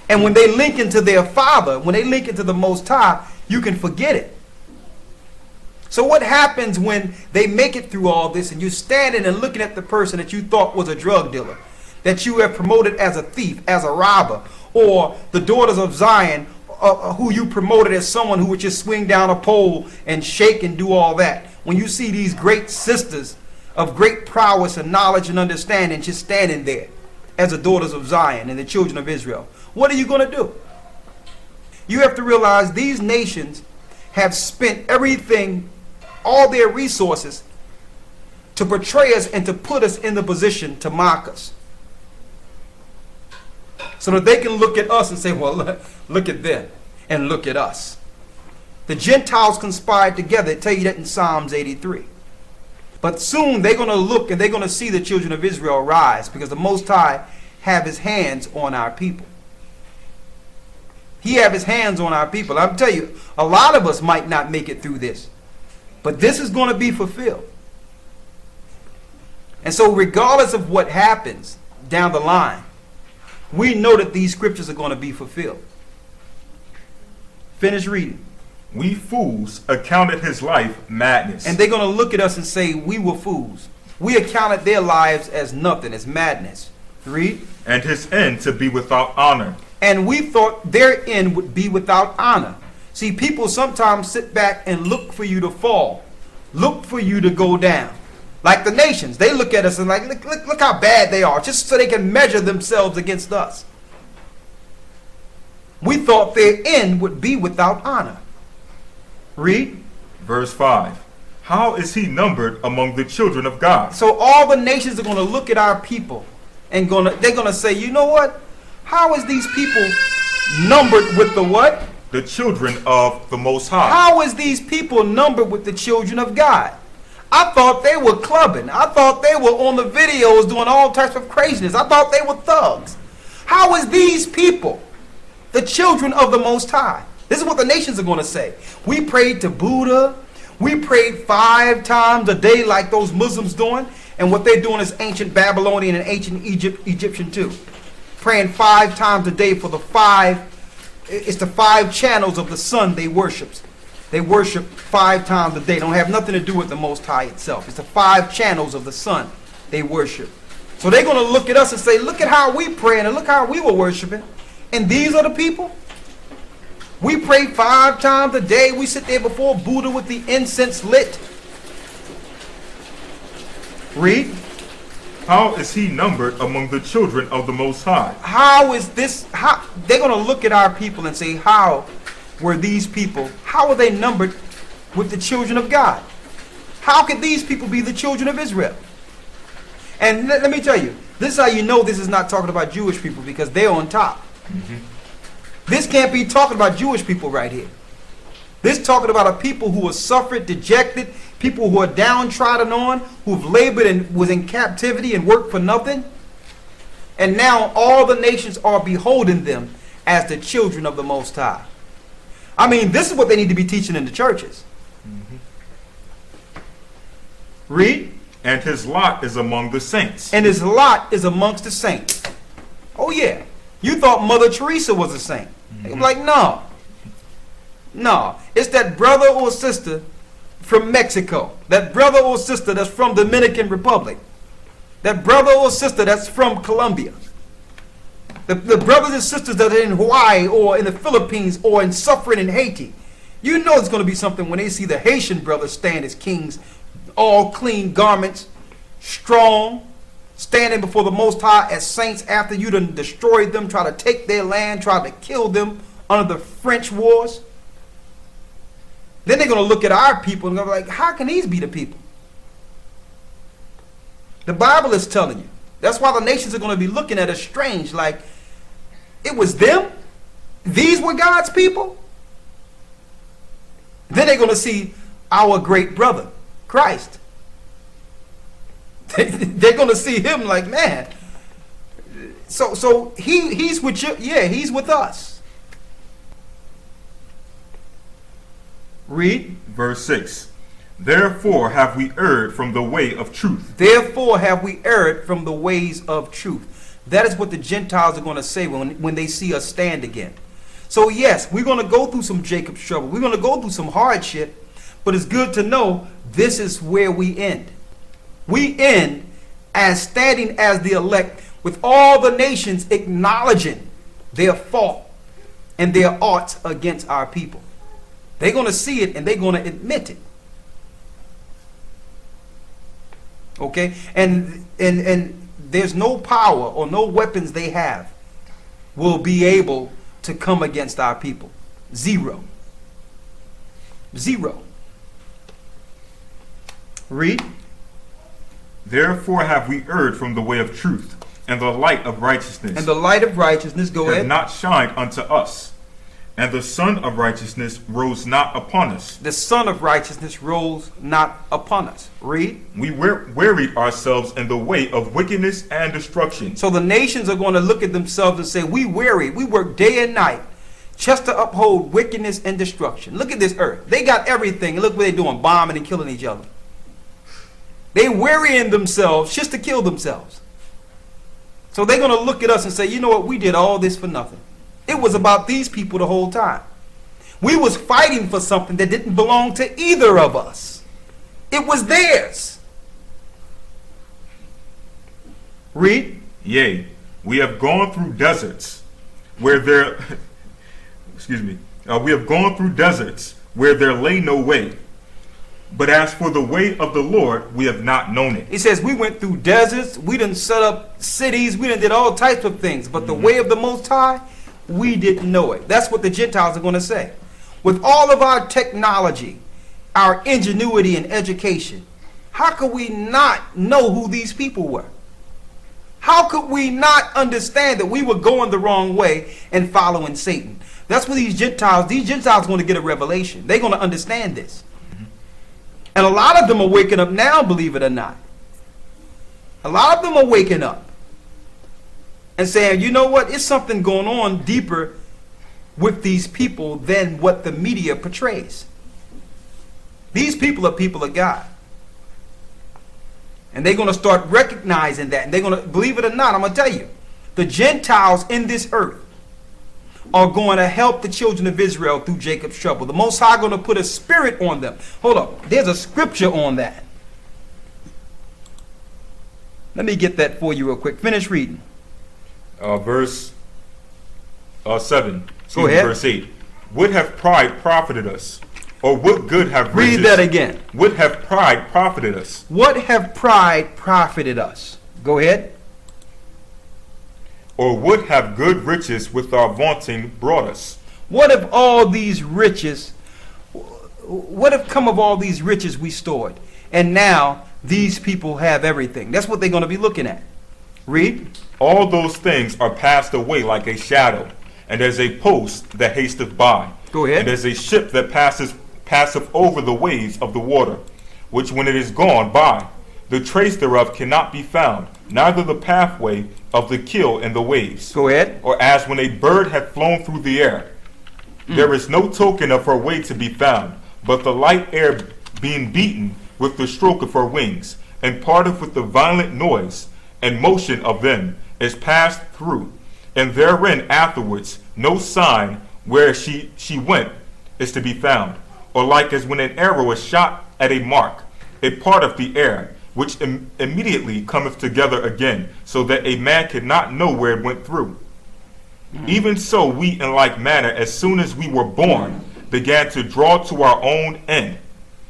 And when they link into their Father, when they link into the Most High, you can forget it. So what happens when they make it through all this and you're standing and looking at the person that you thought was a drug dealer, that you have promoted as a thief, as a robber, or the daughters of Zion, who you promoted as someone who would just swing down a pole and shake and do all that. When you see these great sisters of great prowess and knowledge and understanding just standing there as the daughters of Zion and the children of Israel, what are you going to do? You have to realize these nations have spent everything, all their resources, to portray us and to put us in the position to mock us. So that they can look at us and say, well, look at them and look at us. The Gentiles conspired together. They tell you that in Psalms 83. But soon they're going to look and they're going to see the children of Israel rise because the Most High have his hands on our people. He have his hands on our people. I'm telling you, a lot of us might not make it through this. But this is going to be fulfilled. And so regardless of what happens down the line, we know that these scriptures are going to be fulfilled. Finish reading. We fools accounted his life madness. And they're going to look at us and say, we were fools. We accounted their lives as nothing, as madness. Read. And his end to be without honor. And we thought their end would be without honor. See, people sometimes sit back and look for you to fall. Look for you to go down. Like the nations, they look at us and like, look how bad they are, just so they can measure themselves against us. We thought their end would be without honor. Read. Verse 5. How is he numbered among the children of God? So all the nations are going to look at our people and they're going to say, you know what? How is these people numbered with the what? The children of the Most High. How is these people numbered with the children of God? I thought they were clubbing. I thought they were on the videos doing all types of craziness. I thought they were thugs. How is these people the children of the Most High? This is what the nations are going to say. We prayed to Buddha. We prayed 5 times a day like those Muslims doing. And what they're doing is ancient Babylonian and ancient Egyptian too. Praying 5 times a day for the 5 channels of the sun they worship. They worship 5 times a day. Don't have nothing to do with the Most High itself. It's the 5 channels of the sun they worship. So they're going to look at us and say, look at how we pray and look how we were worshiping. And these are the people? We pray 5 times a day. We sit there before Buddha with the incense lit. Read. How is he numbered among the children of the Most High? How is this? How they're going to look at our people and say, how were these people? How are they numbered with the children of God? How could these people be the children of Israel? And let me tell you, This is how you know this is not talking about Jewish people, because they're on top. This can't be talking about Jewish people right here. This talking about a people who are suffered, dejected, people who are downtrodden on, who've labored and was in captivity and worked for nothing. And now all the nations are beholding them as the children of the Most High. I mean, this is what they need to be teaching in the churches. Read. And his lot is among the saints. And his lot is amongst the saints. Oh yeah. You thought Mother Teresa was a saint. I'm like, no. No. It's that brother or sister from Mexico. That brother or sister that's from Dominican Republic. That brother or sister that's from Colombia. The brothers and sisters that are in Hawaii or in the Philippines or in suffering in Haiti. You know it's going to be something when they see the Haitian brothers stand as kings, all clean garments, strong, standing before the Most High as saints after you done destroyed them, try to take their land, try to kill them under the French wars. Then they're going to look at our people and go like, how can these be the people? The Bible is telling you. That's why the nations are going to be looking at us strange, like, it was them? These were God's people? Then they're going to see our great brother, Christ. They're going to see him like, man. So he's with you. Yeah, he's with us. Read. Verse 6. Therefore have we erred from the way of truth. Therefore have we erred from the ways of truth. That is what the Gentiles are going to say when they see us stand again. So yes, we're going to go through some Jacob's trouble. We're going to go through some hardship. But it's good to know this is where we end. We end as standing as the elect, with all the nations acknowledging their fault and their arts against our people. They're going to see it and they're going to admit it. Okay? And there's no power or no weapons they have will be able to come against our people. Zero. Zero. Read. Therefore have we erred from the way of truth, and the light of righteousness. And the light of righteousness, go has ahead. not shined unto us, and the sun of righteousness rose not upon us. The sun of righteousness rose not upon us. Read. We wearied ourselves in the way of wickedness and destruction. So the nations are going to look at themselves and say, we wearied. We work day and night just to uphold wickedness and destruction. Look at this earth. They got everything. Look what they're doing, bombing and killing each other. They wearying themselves just to kill themselves. So they're going to look at us and say, you know what, we did all this for nothing. It was about these people the whole time. We was fighting for something that didn't belong to either of us. It was theirs. Read. Yea, we have gone through deserts where there we have gone through deserts where there lay no way. But as for the way of the Lord, we have not known it. He says we went through deserts, we done set up cities, we done did all types of things, but the way of the Most High, we didn't know it. That's what the Gentiles are going to say. With all of our technology, our ingenuity and education, how could we not know who these people were? How could we not understand that we were going the wrong way and following Satan? That's what these Gentiles are going to get a revelation. They're going to understand this. And a lot of them are waking up now, believe it or not. A lot of them are waking up and saying, you know what, it's something going on deeper with these people than what the media portrays. These people are people of God. And they're going to start recognizing that. And they're going to, believe it or not, I'm going to tell you, the Gentiles in this earth are going to help the children of Israel through Jacob's trouble. The Most High going to put a spirit on them. Hold up. There's a scripture on that. Let me get that for you real quick. Finish reading. Verse 7. Go ahead. Verse 8. Would have pride profited us? Or what good have riches? Read that again. Would have pride profited us? What have pride profited us? Go ahead. Or would have good riches with our vaunting brought us? What if all these riches, what have come of all these riches we stored? And now these people have everything. That's what they're going to be looking at. Read. All those things are passed away like a shadow, and as a post that hasteth by. Go ahead. And as a ship that passeth over the waves of the water, which when it is gone by, the trace thereof cannot be found, neither the pathway of the keel in the waves. Go ahead. Or as when a bird hath flown through the air. There is no token of her way to be found, but the light air being beaten with the stroke of her wings, and parteth with the violent noise and motion of them, is passed through. And therein afterwards no sign where she went is to be found. Or like as when an arrow is shot at a mark, it parteth the air, which immediately cometh together again, so that a man cannot know where it went through. Even so we in like manner, as soon as we were born, began to draw to our own end,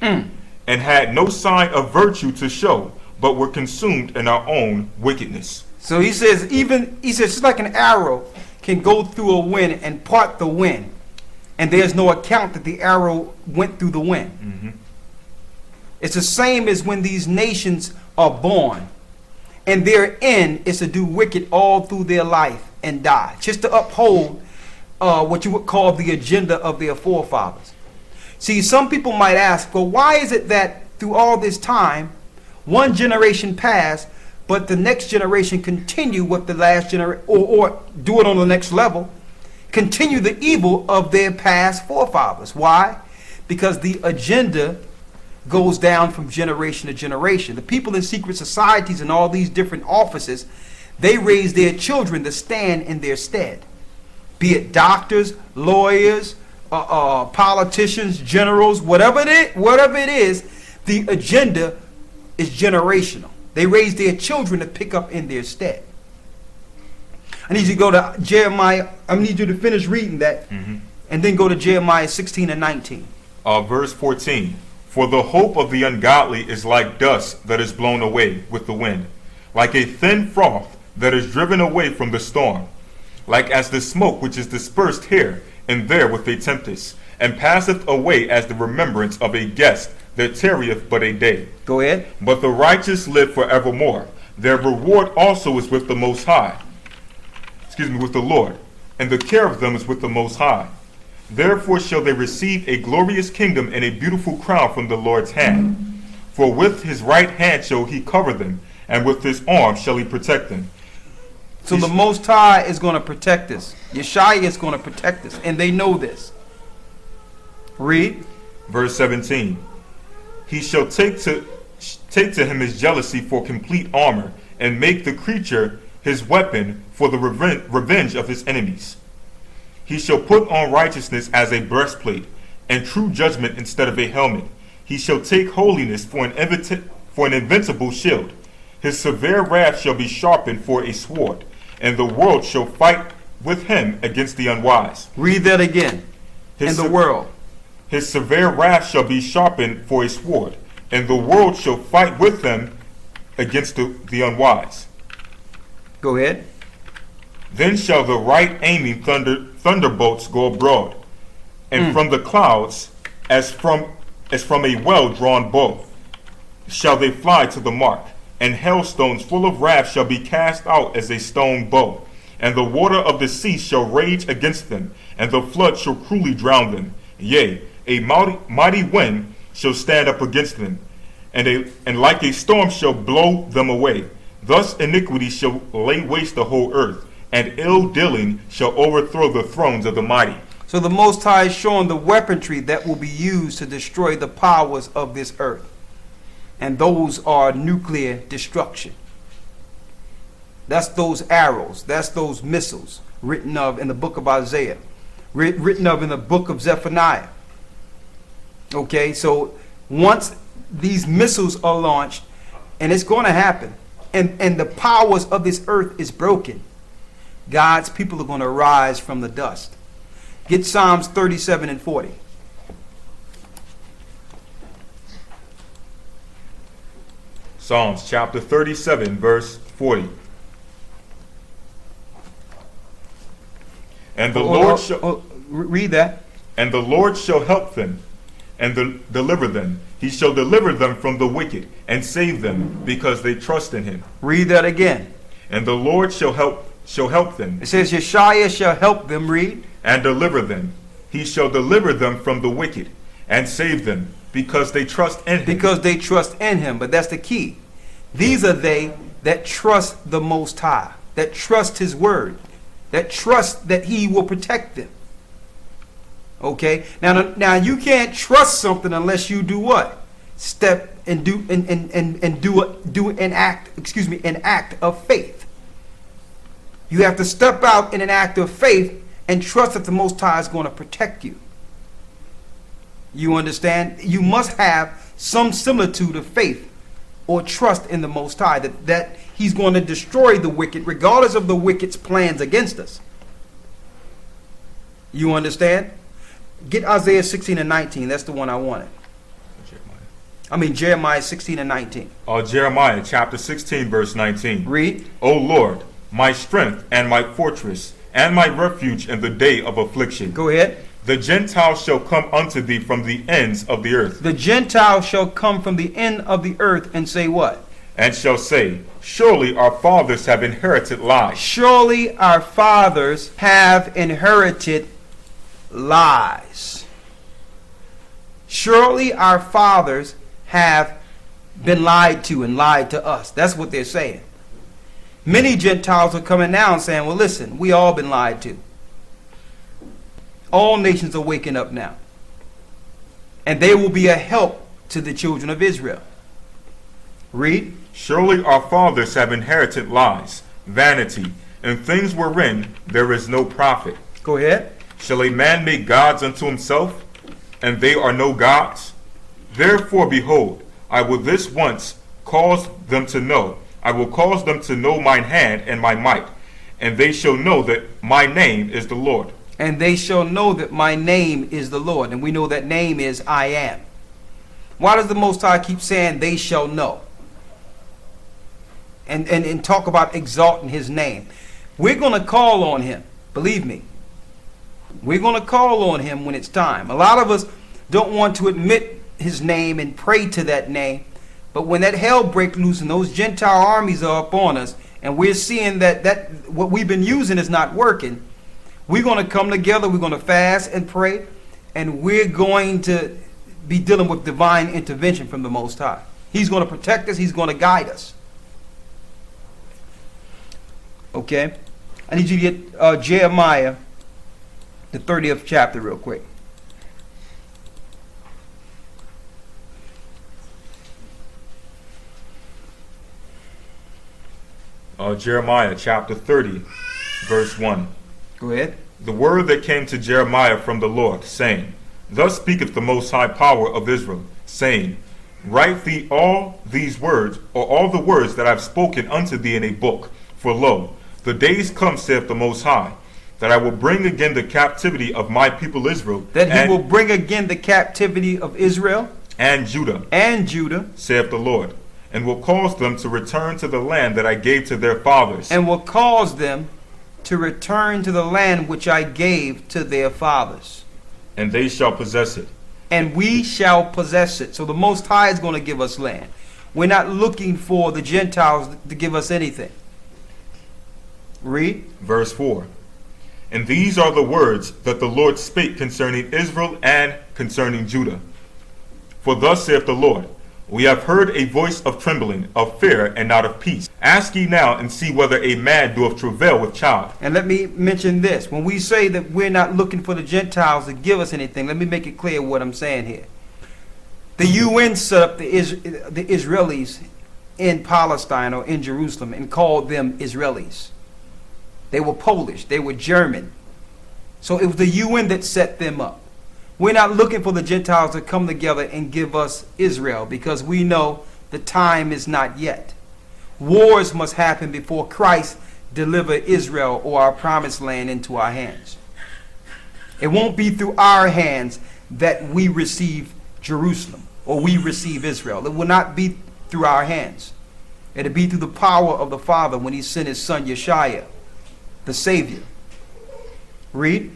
and had no sign of virtue to show, but were consumed in our own wickedness. So he says, just like an arrow can go through a wind and part the wind, and there's no account that the arrow went through the wind. It's the same as when these nations are born, and their end is to do wicked all through their life and die, just to uphold what you would call the agenda of their forefathers. See, some people might ask, well, why is it that through all this time, one generation passed, but the next generation continue what the last generation, or do it on the next level, continue the evil of their past forefathers? Why? Because the agenda goes down from generation to generation. The people in secret societies and all these different offices, they raise their children to stand in their stead. Be it doctors, lawyers, politicians, generals, whatever it is, the agenda is generational. They raise their children to pick up in their stead. I need you to go to Jeremiah. I need you to finish reading that, and then go to Jeremiah 16 and 19. Verse 14. For the hope of the ungodly is like dust that is blown away with the wind, like a thin froth that is driven away from the storm, like as the smoke which is dispersed here and there with a tempest, and passeth away as the remembrance of a guest that tarrieth but a day. Go ahead. But the righteous live forevermore. Their reward also is with the Most High. With the Lord. And the care of them is with the Most High. Therefore shall they receive a glorious kingdom and a beautiful crown from the Lord's hand. For with his right hand shall he cover them, and with his arm shall he protect them. So the Most High is going to protect us. Yeshua is going to protect us, and they know this. Read. Verse 17. He shall take to him his jealousy for complete armor, and make the creature his weapon for the revenge of his enemies. He shall put on righteousness as a breastplate, and true judgment instead of a helmet. He shall take holiness for an invincible shield. His severe wrath shall be sharpened for a sword, and the world shall fight with him against the unwise. Read that again. In the world. His severe wrath shall be sharpened for a sword, and the world shall fight with him against the unwise. Go ahead. Then shall the right aiming thunderbolts go abroad, and from the clouds, as from a well-drawn bow, shall they fly to the mark, and hailstones full of wrath shall be cast out as a stone bow, and the water of the sea shall rage against them, and the flood shall cruelly drown them. Yea, a mighty wind shall stand up against them, and like a storm shall blow them away. Thus iniquity shall lay waste the whole earth, and ill dealing shall overthrow the thrones of the mighty. So the Most High is showing the weaponry that will be used to destroy the powers of this earth. And those are nuclear destruction. That's those arrows. That's those missiles written of in the book of Isaiah. Written of in the book of Zephaniah. Okay, so once these missiles are launched, and it's going to happen, and the powers of this earth is broken, God's people are going to rise from the dust. Get Psalms 37 and 40. Psalms chapter 37, verse 40. And the Lord shall read that. And the Lord shall help them and deliver them. He shall deliver them from the wicked and save them because they trust in him. Read that again. And the Lord shall help them It says Yeshua shall help them, read. and deliver them. He shall deliver them from the wicked and save them, because they trust in him. Because they trust in him. But that's the key. These are they that trust the Most High, that trust his word, that trust that he will protect them. Okay? Now you can't trust something unless you do what? Step and do an act of faith. You have to step out in an act of faith and trust that the Most High is going to protect you. You understand? You must have some similitude of faith or trust in the Most High, that he's going to destroy the wicked regardless of the wicked's plans against us. You understand? Get Isaiah 16 and 19. That's the one I wanted. Jeremiah 16 and 19. Jeremiah chapter 16 verse 19. Read. O Lord, my strength and my fortress and my refuge in the day of affliction. Go ahead. The Gentiles shall come unto thee from the ends of the earth. The Gentiles shall come from the end of the earth and say what? And shall say, surely our fathers have inherited lies. Surely our fathers have inherited lies. Surely our fathers have been lied to and lied to us. That's what they're saying. Many Gentiles are coming now and saying, well, listen, we all been lied to. All nations are waking up now. And they will be a help to the children of Israel. Read. Surely our fathers have inherited lies, vanity, and things wherein there is no profit. Go ahead. Shall a man make gods unto himself, and they are no gods? Therefore, behold, I will this once cause them to know. I will cause them to know mine hand and my might, and they shall know that my name is the Lord. And they shall know that my name is the Lord. And we know that name is I am. Why does the Most High keep saying they shall know? And talk about exalting his name. We're going to call on him. Believe me. We're going to call on him when it's time. A lot of us don't want to admit his name and pray to that name. But when that hell breaks loose and those Gentile armies are upon us, and we're seeing that what we've been using is not working, we're going to come together, we're going to fast and pray, and we're going to be dealing with divine intervention from the Most High. He's going to protect us, he's going to guide us. Okay? I need you to get Jeremiah, the 30th chapter real quick. Jeremiah chapter 30, verse 1. Go ahead. The word that came to Jeremiah from the Lord, saying, Thus speaketh the Most High Power of Israel, saying, Write thee all these words, or all the words that I have spoken unto thee in a book. For lo, the days come, saith the Most High, that I will bring again the captivity of my people Israel. That he will bring again the captivity of Israel and Judah. And Judah, saith the Lord, and will cause them to return to the land that I gave to their fathers. And will cause them to return to the land which I gave to their fathers. And they shall possess it. And we shall possess it. So the Most High is going to give us land. We're not looking for the Gentiles to give us anything. Read. Verse 4. And these are the words that the Lord spake concerning Israel and concerning Judah. For thus saith the Lord, We have heard a voice of trembling, of fear, and not of peace. Ask ye now, and see whether a man doeth travail with child. And let me mention this. When we say that we're not looking for the Gentiles to give us anything, let me make it clear what I'm saying here. The UN set up the Israelis in Palestine or in Jerusalem and called them Israelis. They were Polish. They were German. So it was the UN that set them up. We're not looking for the Gentiles to come together and give us Israel, because we know the time is not yet. Wars must happen before Christ deliver Israel or our promised land into our hands. It won't be through our hands that we receive Jerusalem or we receive Israel. It will not be through our hands. It'll be through the power of the Father when he sent his son Yeshua, the Savior. Read.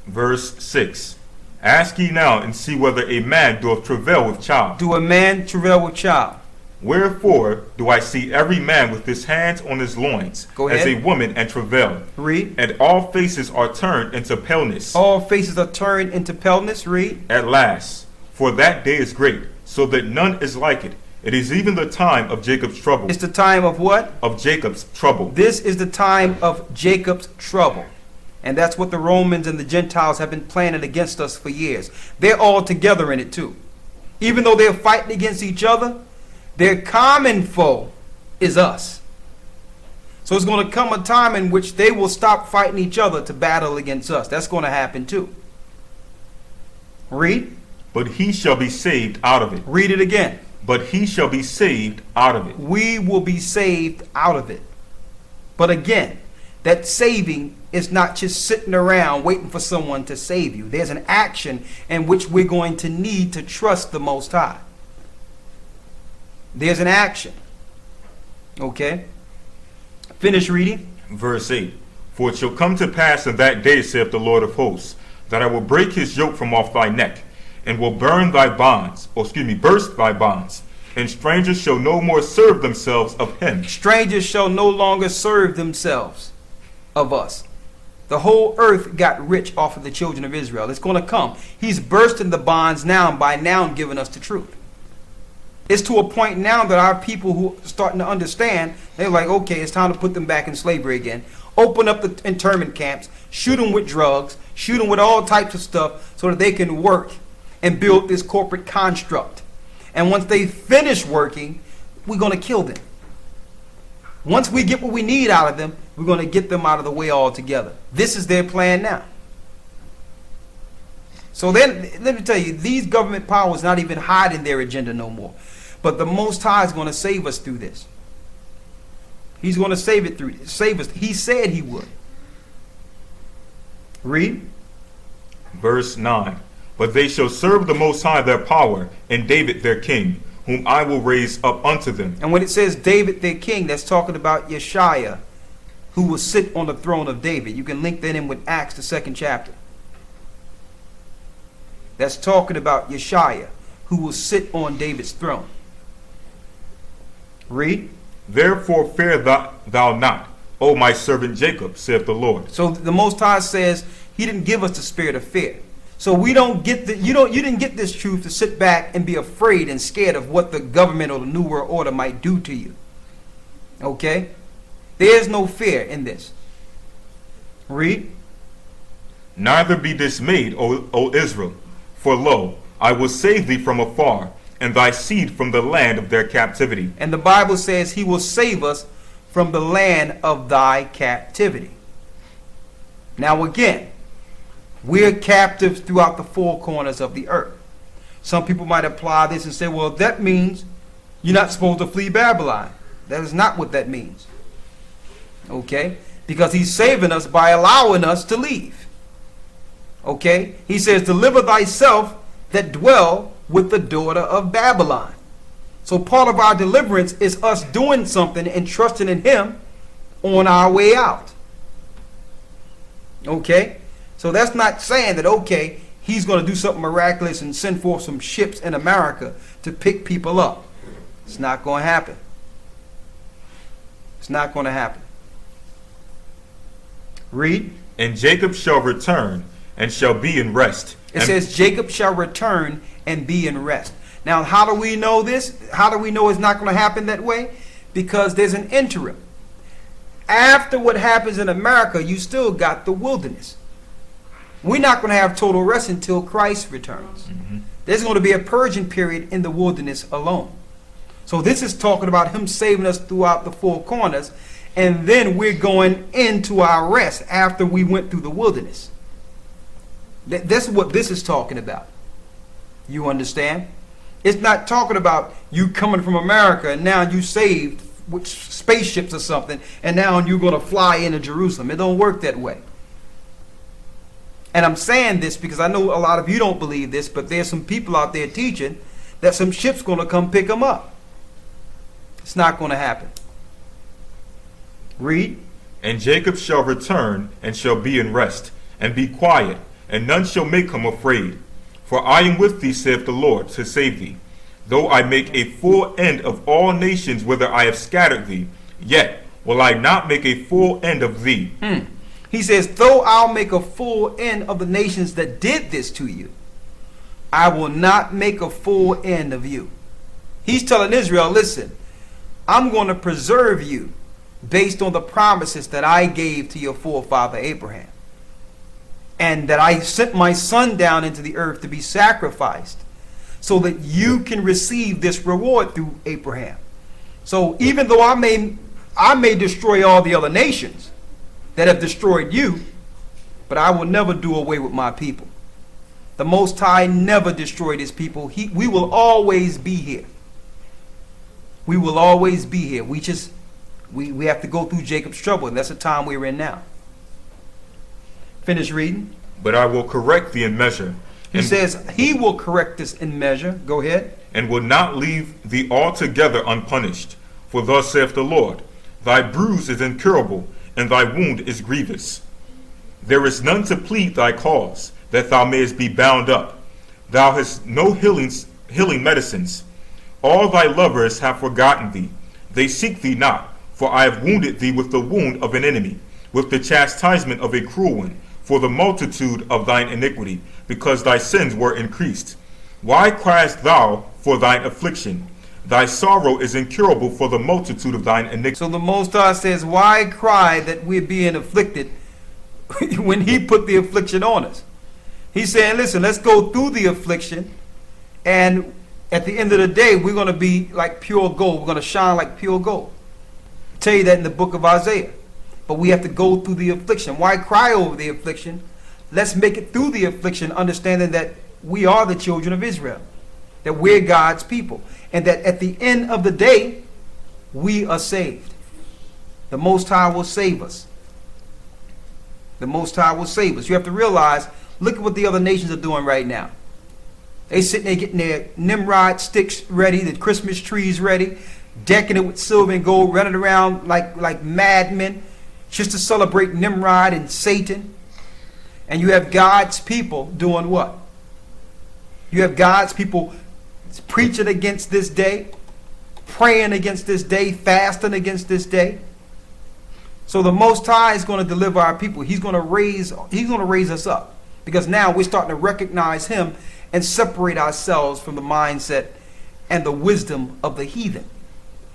Verse 6. Ask ye now, and see whether a man doeth travail with child. Do a man travail with child? Wherefore do I see every man with his hands on his loins, Go as ahead. a woman and travail, Read. and all faces are turned into paleness All faces are turned into paleness. Read. at last. For that day is great, so that none is like it. It is even the time of Jacob's trouble. It's the time of what? Of Jacob's trouble. This is the time of Jacob's trouble. And that's what the Romans and the Gentiles have been planning against us for years. They're all together in it too. Even though they're fighting against each other, their common foe is us. So it's going to come a time in which they will stop fighting each other to battle against us. That's going to happen too. Read. But he shall be saved out of it. Read it again. But he shall be saved out of it. We will be saved out of it. But again, that saving is not just sitting around waiting for someone to save you. There's an action in which we're going to need to trust the Most High. There's an action. Okay? Finish reading. Verse 8. For it shall come to pass in that day, saith the Lord of hosts, that I will break his yoke from off thy neck, and will burst thy bonds, and strangers shall no more serve themselves of him. Strangers shall no longer serve themselves of us. The whole earth got rich off of the children of Israel. It's going to come. He's bursting the bonds now, and by now giving us the truth. It's to a point now that our people who are starting to understand, they're like, okay, it's time to put them back in slavery again. Open up the internment camps, shoot them with drugs, shoot them with all types of stuff so that they can work and build this corporate construct. And once they finish working, we're going to kill them. Once we get what we need out of them, we're going to get them out of the way altogether. This is their plan now. So then, let me tell you, these government powers not even hiding their agenda no more. But the Most High is going to save us through this. He's going to save us. He said he would. Read. Verse 9. But they shall serve the Most High their power, and David their king, whom I will raise up unto them. And when it says David their king, that's talking about Yeshua, who will sit on the throne of David. You can link that in with Acts, the 2nd chapter. That's talking about Yeshua, who will sit on David's throne. Read. Therefore fear thou not, O my servant Jacob, saith the Lord. So the Most High says he didn't give us the spirit of fear. So we don't get you didn't get this truth to sit back and be afraid and scared of what the government or the New World Order might do to you. Okay? There's no fear in this. Read. Neither be dismayed, O Israel, for lo, I will save thee from afar, and thy seed from the land of their captivity. And the Bible says he will save us from the land of thy captivity. Now again, we're captives throughout the four corners of the earth. Some people might apply this and say, well, that means you're not supposed to flee Babylon. That is not what that means. Okay? Because he's saving us by allowing us to leave. Okay? He says, deliver thyself that dwell with the daughter of Babylon. So part of our deliverance is us doing something and trusting in him on our way out. Okay? So that's not saying that, okay, he's going to do something miraculous and send forth some ships in America to pick people up. It's not going to happen. It's not going to happen. Read. And Jacob shall return, and shall be in rest. It says Jacob shall return and be in rest. Now, how do we know this? How do we know it's not going to happen that way? Because there's an interim. After what happens in America, you still got the wilderness. We're not going to have total rest until Christ returns. Mm-hmm. There's going to be a purging period in the wilderness alone. So this is talking about him saving us throughout the four corners, and then we're going into our rest after we went through the wilderness. That's what this is talking about. You understand? It's not talking about you coming from America and now you saved with spaceships or something, and now you're going to fly into Jerusalem. It don't work that way. And I'm saying this because I know a lot of you don't believe this, but there's some people out there teaching that some ship's going to come pick them up. It's not going to happen. Read. And Jacob shall return, and shall be in rest, and be quiet, and none shall make him afraid. For I am with thee, saith the Lord, to save thee. Though I make a full end of all nations whither I have scattered thee, yet will I not make a full end of thee. He says, though I'll make a full end of the nations that did this to you, I will not make a full end of you. He's telling Israel, listen, I'm going to preserve you based on the promises that I gave to your forefather Abraham. And that I sent my son down into the earth to be sacrificed so that you can receive this reward through Abraham. So even though I may destroy all the other nations that have destroyed you, but I will never do away with my people. The Most High never destroyed his people. We will always be here. We will always be here. We have to go through Jacob's trouble, and that's the time we're in now. Finish reading. But I will correct thee in measure. He says he will correct us in measure. Go ahead. And will not leave thee altogether unpunished. For thus saith the Lord, thy bruise is incurable, and thy wound is grievous. There is none to plead thy cause, that thou mayest be bound up. Thou hast no healing medicines. All thy lovers have forgotten thee. They seek thee not, for I have wounded thee with the wound of an enemy, with the chastisement of a cruel one, for the multitude of thine iniquity, because thy sins were increased. Why criest thou for thine affliction? Thy sorrow is incurable for the multitude of thine iniquity. So the Most High says, why cry that we're being afflicted when he put the affliction on us? He's saying, listen, let's go through the affliction, and at the end of the day, we're going to be like pure gold. We're going to shine like pure gold. I tell you that in the book of Isaiah. But we have to go through the affliction. Why cry over the affliction? Let's make it through the affliction, understanding that we are the children of Israel, that we're God's people, and that at the end of the day, we are saved. The Most High will save us. The Most High will save us. You have to realize, look at what the other nations are doing right now. They sitting there getting their Nimrod sticks ready, the Christmas trees ready, decking it with silver and gold, running around like madmen, just to celebrate Nimrod and Satan. And you have God's people doing what? You have God's people preaching against this day, praying against this day, fasting against this day. So the Most High is going to deliver our people. He's going to raise us up, because now we're starting to recognize him and separate ourselves from the mindset and the wisdom of the heathen.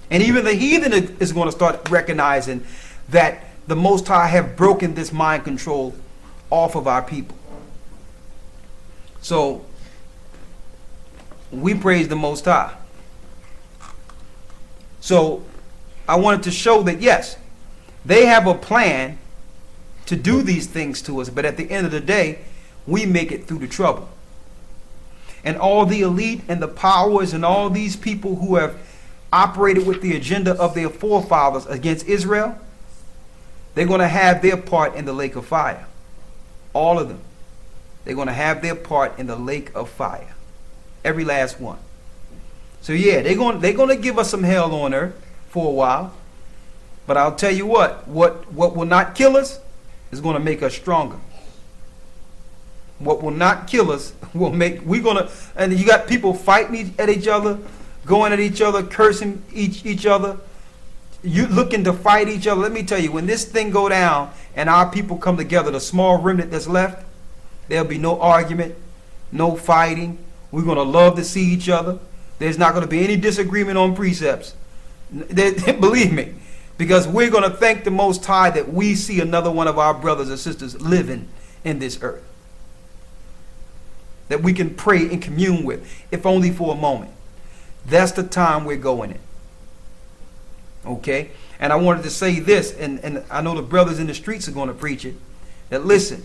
And even the heathen is going to start recognizing that the Most High have broken this mind control off of our people. So we praise the Most High. So I wanted to show that, yes, they have a plan to do these things to us, but at the end of the day, we make it through the trouble. And all the elite and the powers and all these people who have operated with the agenda of their forefathers against Israel, they're going to have their part in the lake of fire. All of them. They're going to have their part in the lake of fire. Every last one. So yeah, they're going to give us some hell on earth for a while. But I'll tell you what will not kill us is going to make us stronger. What will not kill us will make, and you got people fighting at each other, going at each other, cursing each other, you looking to fight each other. Let me tell you, when this thing go down and our people come together, the small remnant that's left, there'll be no argument, no fighting. We're going to love to see each other. There's not going to be any disagreement on precepts. Believe me, because we're going to thank the Most High that we see another one of our brothers and sisters living in this earth, that we can pray and commune with, if only for a moment. That's the time we're going in. Okay? And I wanted to say this, and I know the brothers in the streets are going to preach it, that listen,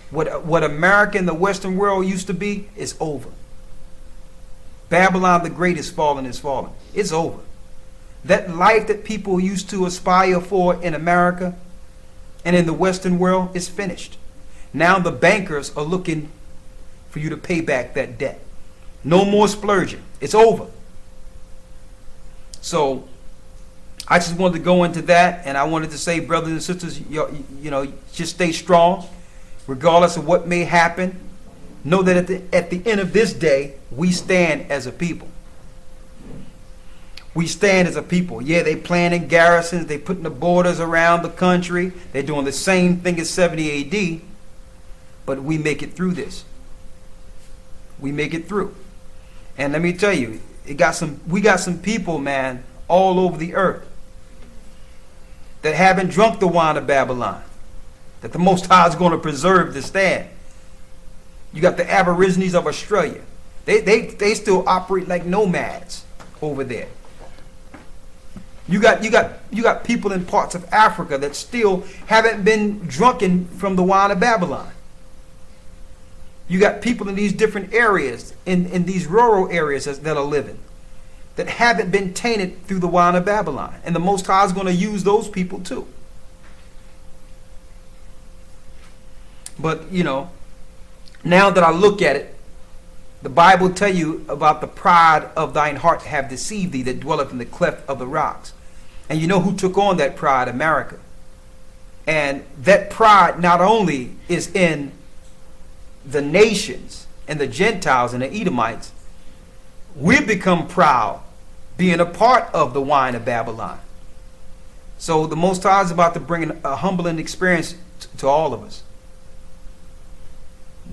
what America and the Western world used to be is over. Babylon the Great is fallen. It's over. That life that people used to aspire for in America and in the Western world is finished. Now the bankers are looking for you to pay back that debt. No more splurging. It's over. So I just wanted to go into that, and I wanted to say, brothers and sisters, you know, just stay strong, regardless of what may happen. Know that at the end of this day, we stand as a people. we stand as a people. Yeah, they planting garrisons, they putting the borders around the country, they're doing the same thing as 70 AD, but we make it through this. We make it through. And let me tell you, we got some people, man, all over the earth that haven't drunk the wine of Babylon, that the Most High is going to preserve the stand. You got the Aborigines of Australia. They still operate like nomads over there. You got people in parts of Africa that still haven't been drunken from the wine of Babylon. You got people in these different areas, in these rural areas that are living, that haven't been tainted through the wine of Babylon. And the Most High is going to use those people too. But, now that I look at it, the Bible tell you about the pride of thine heart have deceived thee, that dwelleth in the cleft of the rocks. And you know who took on that pride? America. And that pride not only is in the nations and the Gentiles and the Edomites, we've become proud being a part of the wine of Babylon. So the Most High is about to bring a humbling experience to all of us.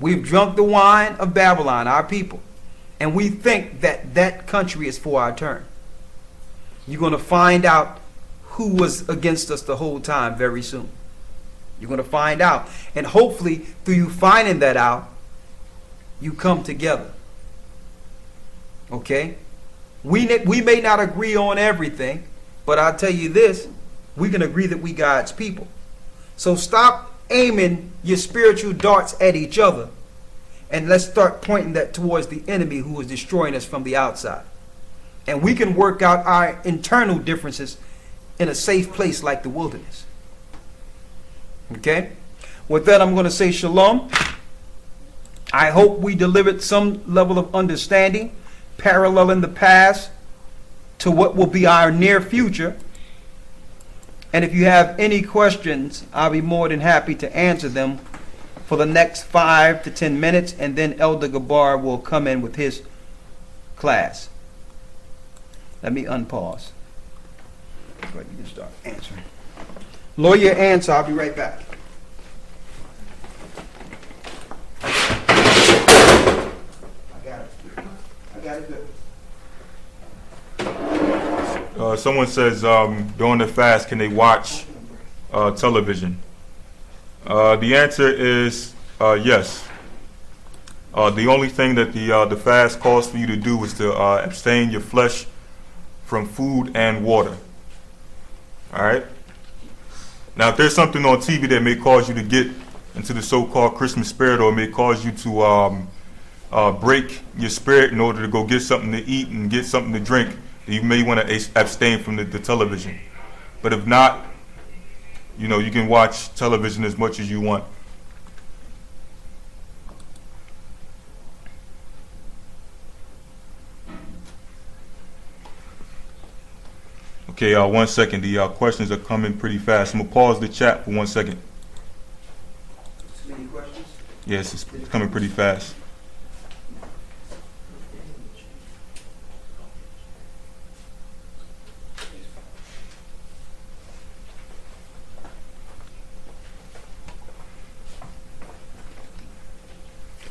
We've drunk the wine of Babylon, our people, and we think that that country is for our turn. You're going to find out who was against us the whole time very soon. You're going to find out. And hopefully, through you finding that out, you come together. Okay? We may not agree on everything, but I'll tell you this, we can agree that we God's people. So stop aiming your spiritual darts at each other, and let's start pointing that towards the enemy who is destroying us from the outside. And we can work out our internal differences in a safe place like the wilderness. Okay? With that, I'm going to say shalom. I hope we delivered some level of understanding, paralleling the past to what will be our near future. And if you have any questions, I'll be more than happy to answer them for the next 5 to 10 minutes, and then Elder Gabar will come in with his class. Let me unpause. Go ahead, you can start answering. Lawyer answer, I'll be right back. I got it good. Someone says during the fast, can they watch television? The answer is yes. The only thing that the fast calls for you to do is to abstain your flesh from food and water. All right? Now, if there's something on TV that may cause you to get into the so-called Christmas spirit, or may cause you to break your spirit in order to go get something to eat and get something to drink, you may want to abstain from the television. But if not, you can watch television as much as you want. Okay, 1 second. The questions are coming pretty fast. I'm going to pause the chat for 1 second. Any questions? Yes, it's coming pretty fast.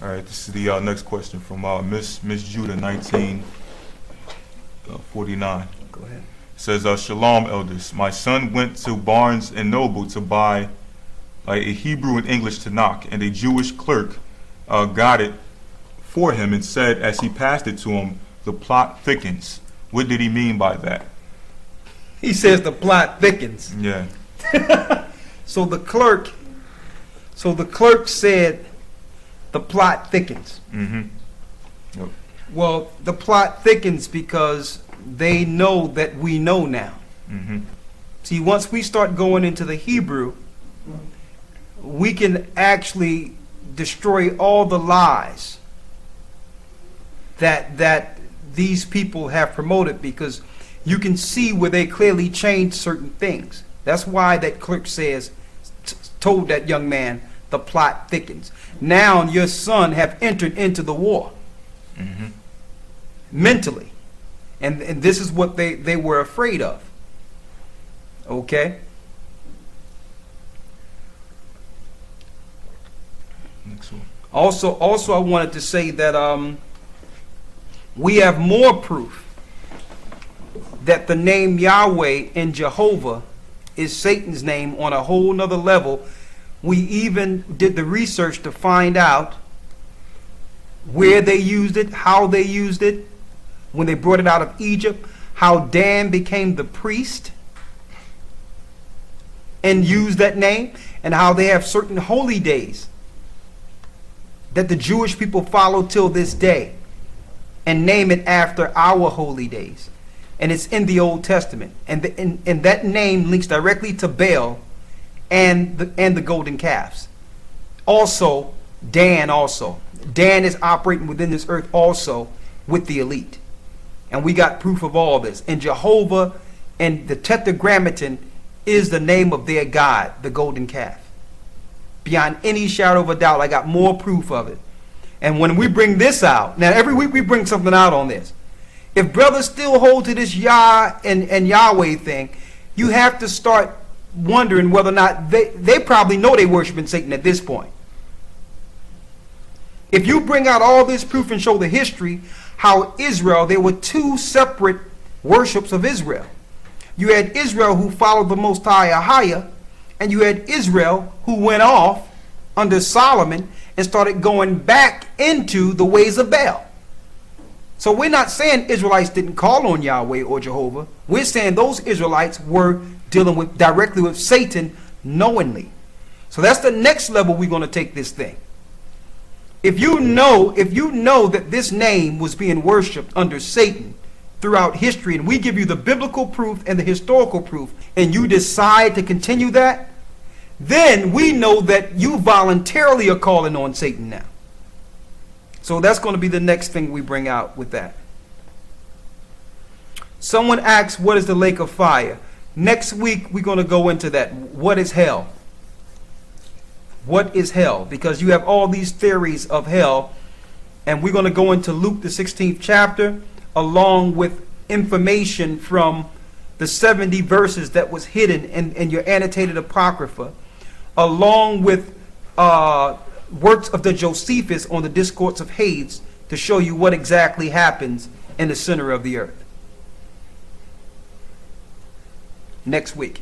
All right, this is the next question from Miss Judah, 1949. Go ahead. It says, Shalom, elders. My son went to Barnes and Noble to buy a Hebrew and English Tanakh, and a Jewish clerk got it for him and said, as he passed it to him, the plot thickens. What did he mean by that? He says the plot thickens. Yeah. So the clerk said the plot thickens. Mm-hmm. Yep. Well, the plot thickens because they know that we know now. Mm-hmm. See, once we start going into the Hebrew, we can actually destroy all the lies that these people have promoted, because you can see where they clearly changed certain things. That's why that clerk told that young man, the plot thickens. Now your son have entered into the war. Mm-hmm. Mentally. And this is what they were afraid of. Okay? Next one. Also, I wanted to say that we have more proof that the name Yahweh and Jehovah is Satan's name on a whole nother level. We even did the research to find out where they used it, how they used it, when they brought it out of Egypt, how Dan became the priest and used that name, and how they have certain holy days that the Jewish people follow till this day and name it after our holy days. And it's in the Old Testament. And that name links directly to Baal and the golden calves. Also, Dan also. Dan is operating within this earth also with the elite. And we got proof of all this. And Jehovah and the Tetragrammaton is the name of their God, the golden calf. Beyond any shadow of a doubt, I got more proof of it. And when we bring this out, now every week we bring something out on this. If brothers still hold to this Yah and Yahweh thing, you have to start wondering whether or not they probably know they worshiping Satan at this point. If you bring out all this proof and show the history, how Israel, there were two separate worships of Israel. You had Israel who followed the Most High Ahiah, and you had Israel who went off under Solomon and started going back into the ways of Baal. So we're not saying Israelites didn't call on Yahweh or Jehovah. We're saying those Israelites were dealing directly with Satan knowingly. So that's the next level we're going to take this thing. If you know that this name was being worshipped under Satan throughout history, and we give you the biblical proof and the historical proof, and you decide to continue that, then we know that you voluntarily are calling on Satan now. So that's going to be the next thing we bring out with that. Someone asks, what is the lake of fire? Next week, we're going to go into that. What is hell? What is hell? Because you have all these theories of hell. And we're going to go into Luke, the 16th chapter, along with information from the 70 verses that was hidden in your annotated Apocrypha, along with works of the Josephus on the Discourse of Hades, to show you what exactly happens in the center of the earth. Next week.